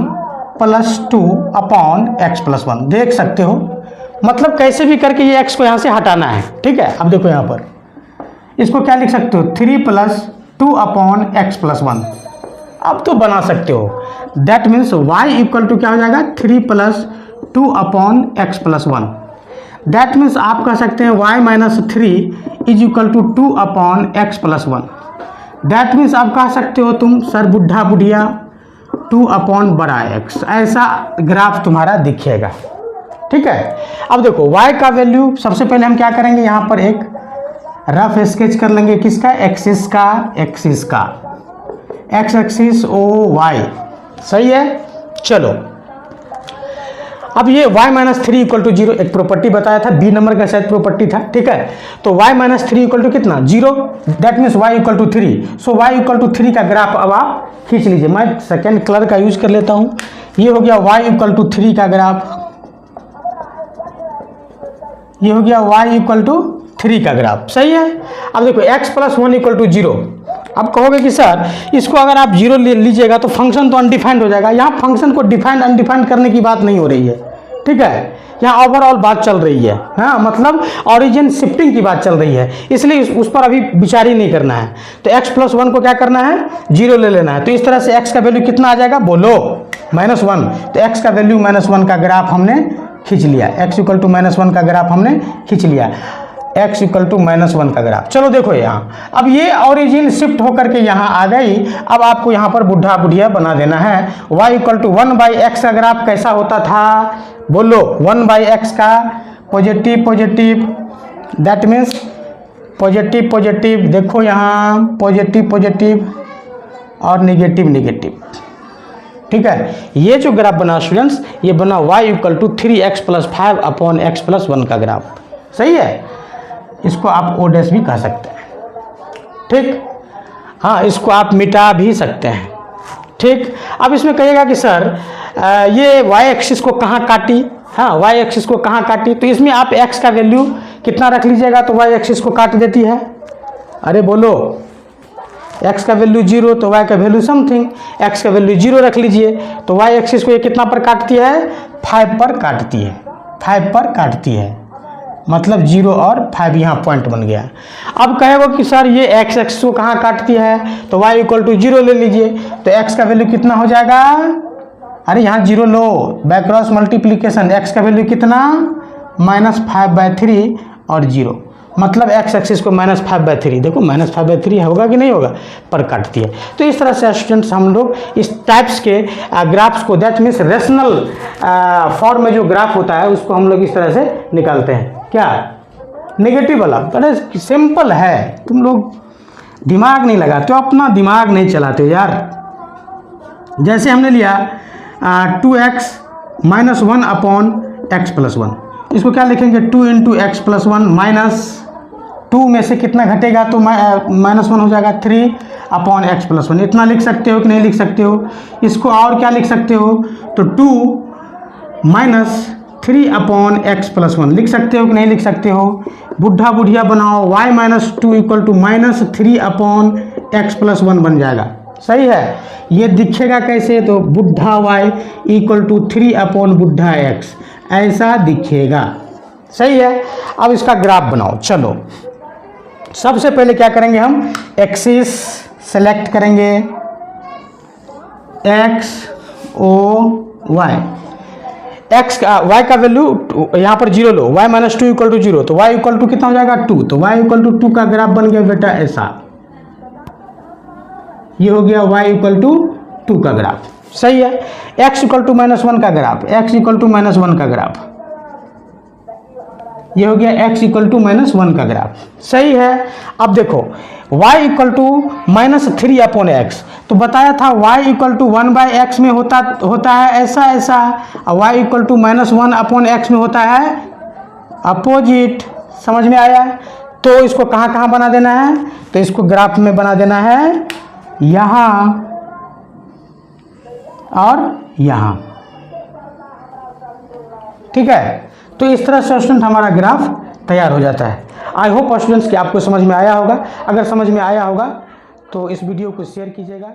+ 2 अपॉन x + 1। देख सकते हो, मतलब कैसे भी करके ये x को यहाँ से हटाना है, ठीक है। अब देखो यहाँ पर इसको क्या लिख सकते हो, 3 + 2 अपॉन x + 1। अब तो बना सकते हो, that means y equal to क्या हो जाएगा, 3 + 2 अपॉन x + 1। दैट मीन्स आप कह सकते हैं y - 3 is equal to 2 upon x + 1। That means आप कह सकते हो तुम सर बुढ़ा बुढ़िया 2 अपॉन बड़ा x, ऐसा ग्राफ तुम्हारा दिखेगा, ठीक है। अब देखो y का वैल्यू, सबसे पहले हम क्या करेंगे, यहाँ पर एक रफ स्केच कर लेंगे, किसका, एक्सिस का, x एक्सिस ओ y, सही है। चलो अब ये y - 3 = 0 एक प्रॉपर्टी बताया था, बी नंबर का शायद प्रॉपर्टी था, ठीक है। तो y - 3 इक्वल टू कितना, 0, that means y equal to 3। So y equal to 3 का ग्राफ अब आप खींच लीजिए। मैं सेकेंड कलर का यूज कर लेता हूँ, ये हो गया y इक्वल टू 3 का ग्राफ, ये हो गया y इक्वल टू 3 का ग्राफ, सही है। अब देखो x + 1 = 0। अब कहोगे कि सर इसको अगर आप 0 ले लीजिएगा तो फंक्शन तो अनडिफाइंड हो जाएगा। यहाँ फंक्शन को डिफाइंड अनडिफाइंड करने की बात नहीं हो रही है, ठीक है, यहाँ ओवरऑल बात चल रही है, हाँ, मतलब ओरिजिन शिफ्टिंग की बात चल रही है, इसलिए उस पर अभी विचार ही नहीं करना है। तो x + 1 को क्या करना है, 0 ले लेना है। तो इस तरह से x का वैल्यू कितना आ जाएगा, बोलो, -1। तो x का वैल्यू -1 का ग्राफ हमने खींच लिया, x इक्वल टू -1 का ग्राफ हमने खींच लिया, x इक्वल टू -1 का ग्राफ। चलो देखो यहाँ, अब ये ओरिजिन शिफ्ट होकर के यहाँ आ गई। अब आपको यहाँ पर बुढ़ा बुढ़िया बना देना है। y इक्वल टू 1/x का ग्राफ कैसा होता था, बोलो, 1/x का positive positive, that means positive positive, देखो यहाँ पॉजिटिव पॉजिटिव और निगेटिव निगेटिव, ठीक है। ये जो ग्राफ बना स्टूडेंट्स, ये बना y equal to 3x + 5 upon x + 1 का ग्राफ, सही है। इसको आप ओ डैश भी कह सकते हैं, ठीक, हाँ, इसको आप मिटा भी सकते हैं, ठीक। अब इसमें कहिएगा कि सर ये y एक्सिस को कहाँ काटी, हाँ, y एक्सिस को कहाँ काटी, तो इसमें आप x का वैल्यू कितना रख लीजिएगा तो y एक्सिस को काट देती है। अरे बोलो, x का वैल्यू 0 तो y का वैल्यू समथिंग, x का वैल्यू 0 रख लीजिए तो y एक्सिस को ये कितना पर काटती है, 5 पर काटती है, 5 पर काटती है, मतलब 0 और 5 यहाँ पॉइंट बन गया। अब कहेगा कि सर ये x एक्सिस को कहाँ काटती है, तो y इक्वल टू 0 ले लीजिए, तो x का वैल्यू कितना हो जाएगा, अरे यहाँ 0 लो, बाय क्रॉस मल्टीप्लीकेशन, x का वैल्यू कितना, -5/3 और 0, मतलब x एक्सिस को -5/3, देखो -5/3 होगा कि नहीं होगा, पर काटती है। तो इस तरह से स्टूडेंट्स हम लोग इस टाइप्स के ग्राफ्स को, दैट मीन्स रेशनल फॉर्म में जो ग्राफ होता है उसको हम लोग इस तरह से निकालते हैं। क्या, नेगेटिव वाला, बड़े सिंपल है, तुम लोग दिमाग नहीं लगाते हो, अपना दिमाग नहीं चलाते हो यार। जैसे हमने लिया 2x - 1 अपॉन x + 1, इसको क्या लिखेंगे, 2 × x + 1 -2 में से कितना घटेगा तो -1 हो जाएगा, 3 अपॉन x + 1। इतना लिख सकते हो कि नहीं लिख सकते हो। इसको और क्या लिख सकते हो, तो 2 - 3 अपॉन x + 1 लिख सकते हो कि नहीं लिख सकते हो। बुढ़ा बुढ़िया बनाओ, y - 2 = -3 अपॉन x + 1 बन जाएगा, सही है। ये दिखेगा कैसे, तो बुढ़ा y इक्वल टू 3 अपॉन बुढ़ा x, ऐसा दिखेगा। सही है। अब इसका ग्राफ बनाओ। चलो सबसे पहले क्या करेंगे, हम एक्सिस सेलेक्ट करेंगे, x o y, x का y का वैल्यू यहाँ पर 0 लो, y माइनस 2 इक्वल टू 0, तो y इक्वल टू कितना हो जाएगा 2, तो y इक्वल टू 2 का ग्राफ बन गया बेटा ऐसा, ये हो गया y इक्वल टू 2 का ग्राफ। सही है। x इक्वल टू -1 का ग्राफ, x इक्वल टू -1 का ग्राफ, ये हो गया x इक्वल टू -1 का ग्राफ। सही है। अब देखो y equal to -3 upon x, तो बताया था y इक्वल टू 1/x में होता है ऐसा ऐसा, और y equal to -1 upon x में होता है अपोजिट। समझ में आया। तो इसको कहाँ कहाँ बना देना है, तो इसको ग्राफ में बना देना है यहाँ और यहाँ। ठीक है। तो इस तरह से स्टूडेंट हमारा ग्राफ तैयार हो जाता है। आई होप स्टूडेंट्स कि आपको समझ में आया होगा। अगर समझ में आया होगा तो इस वीडियो को शेयर कीजिएगा।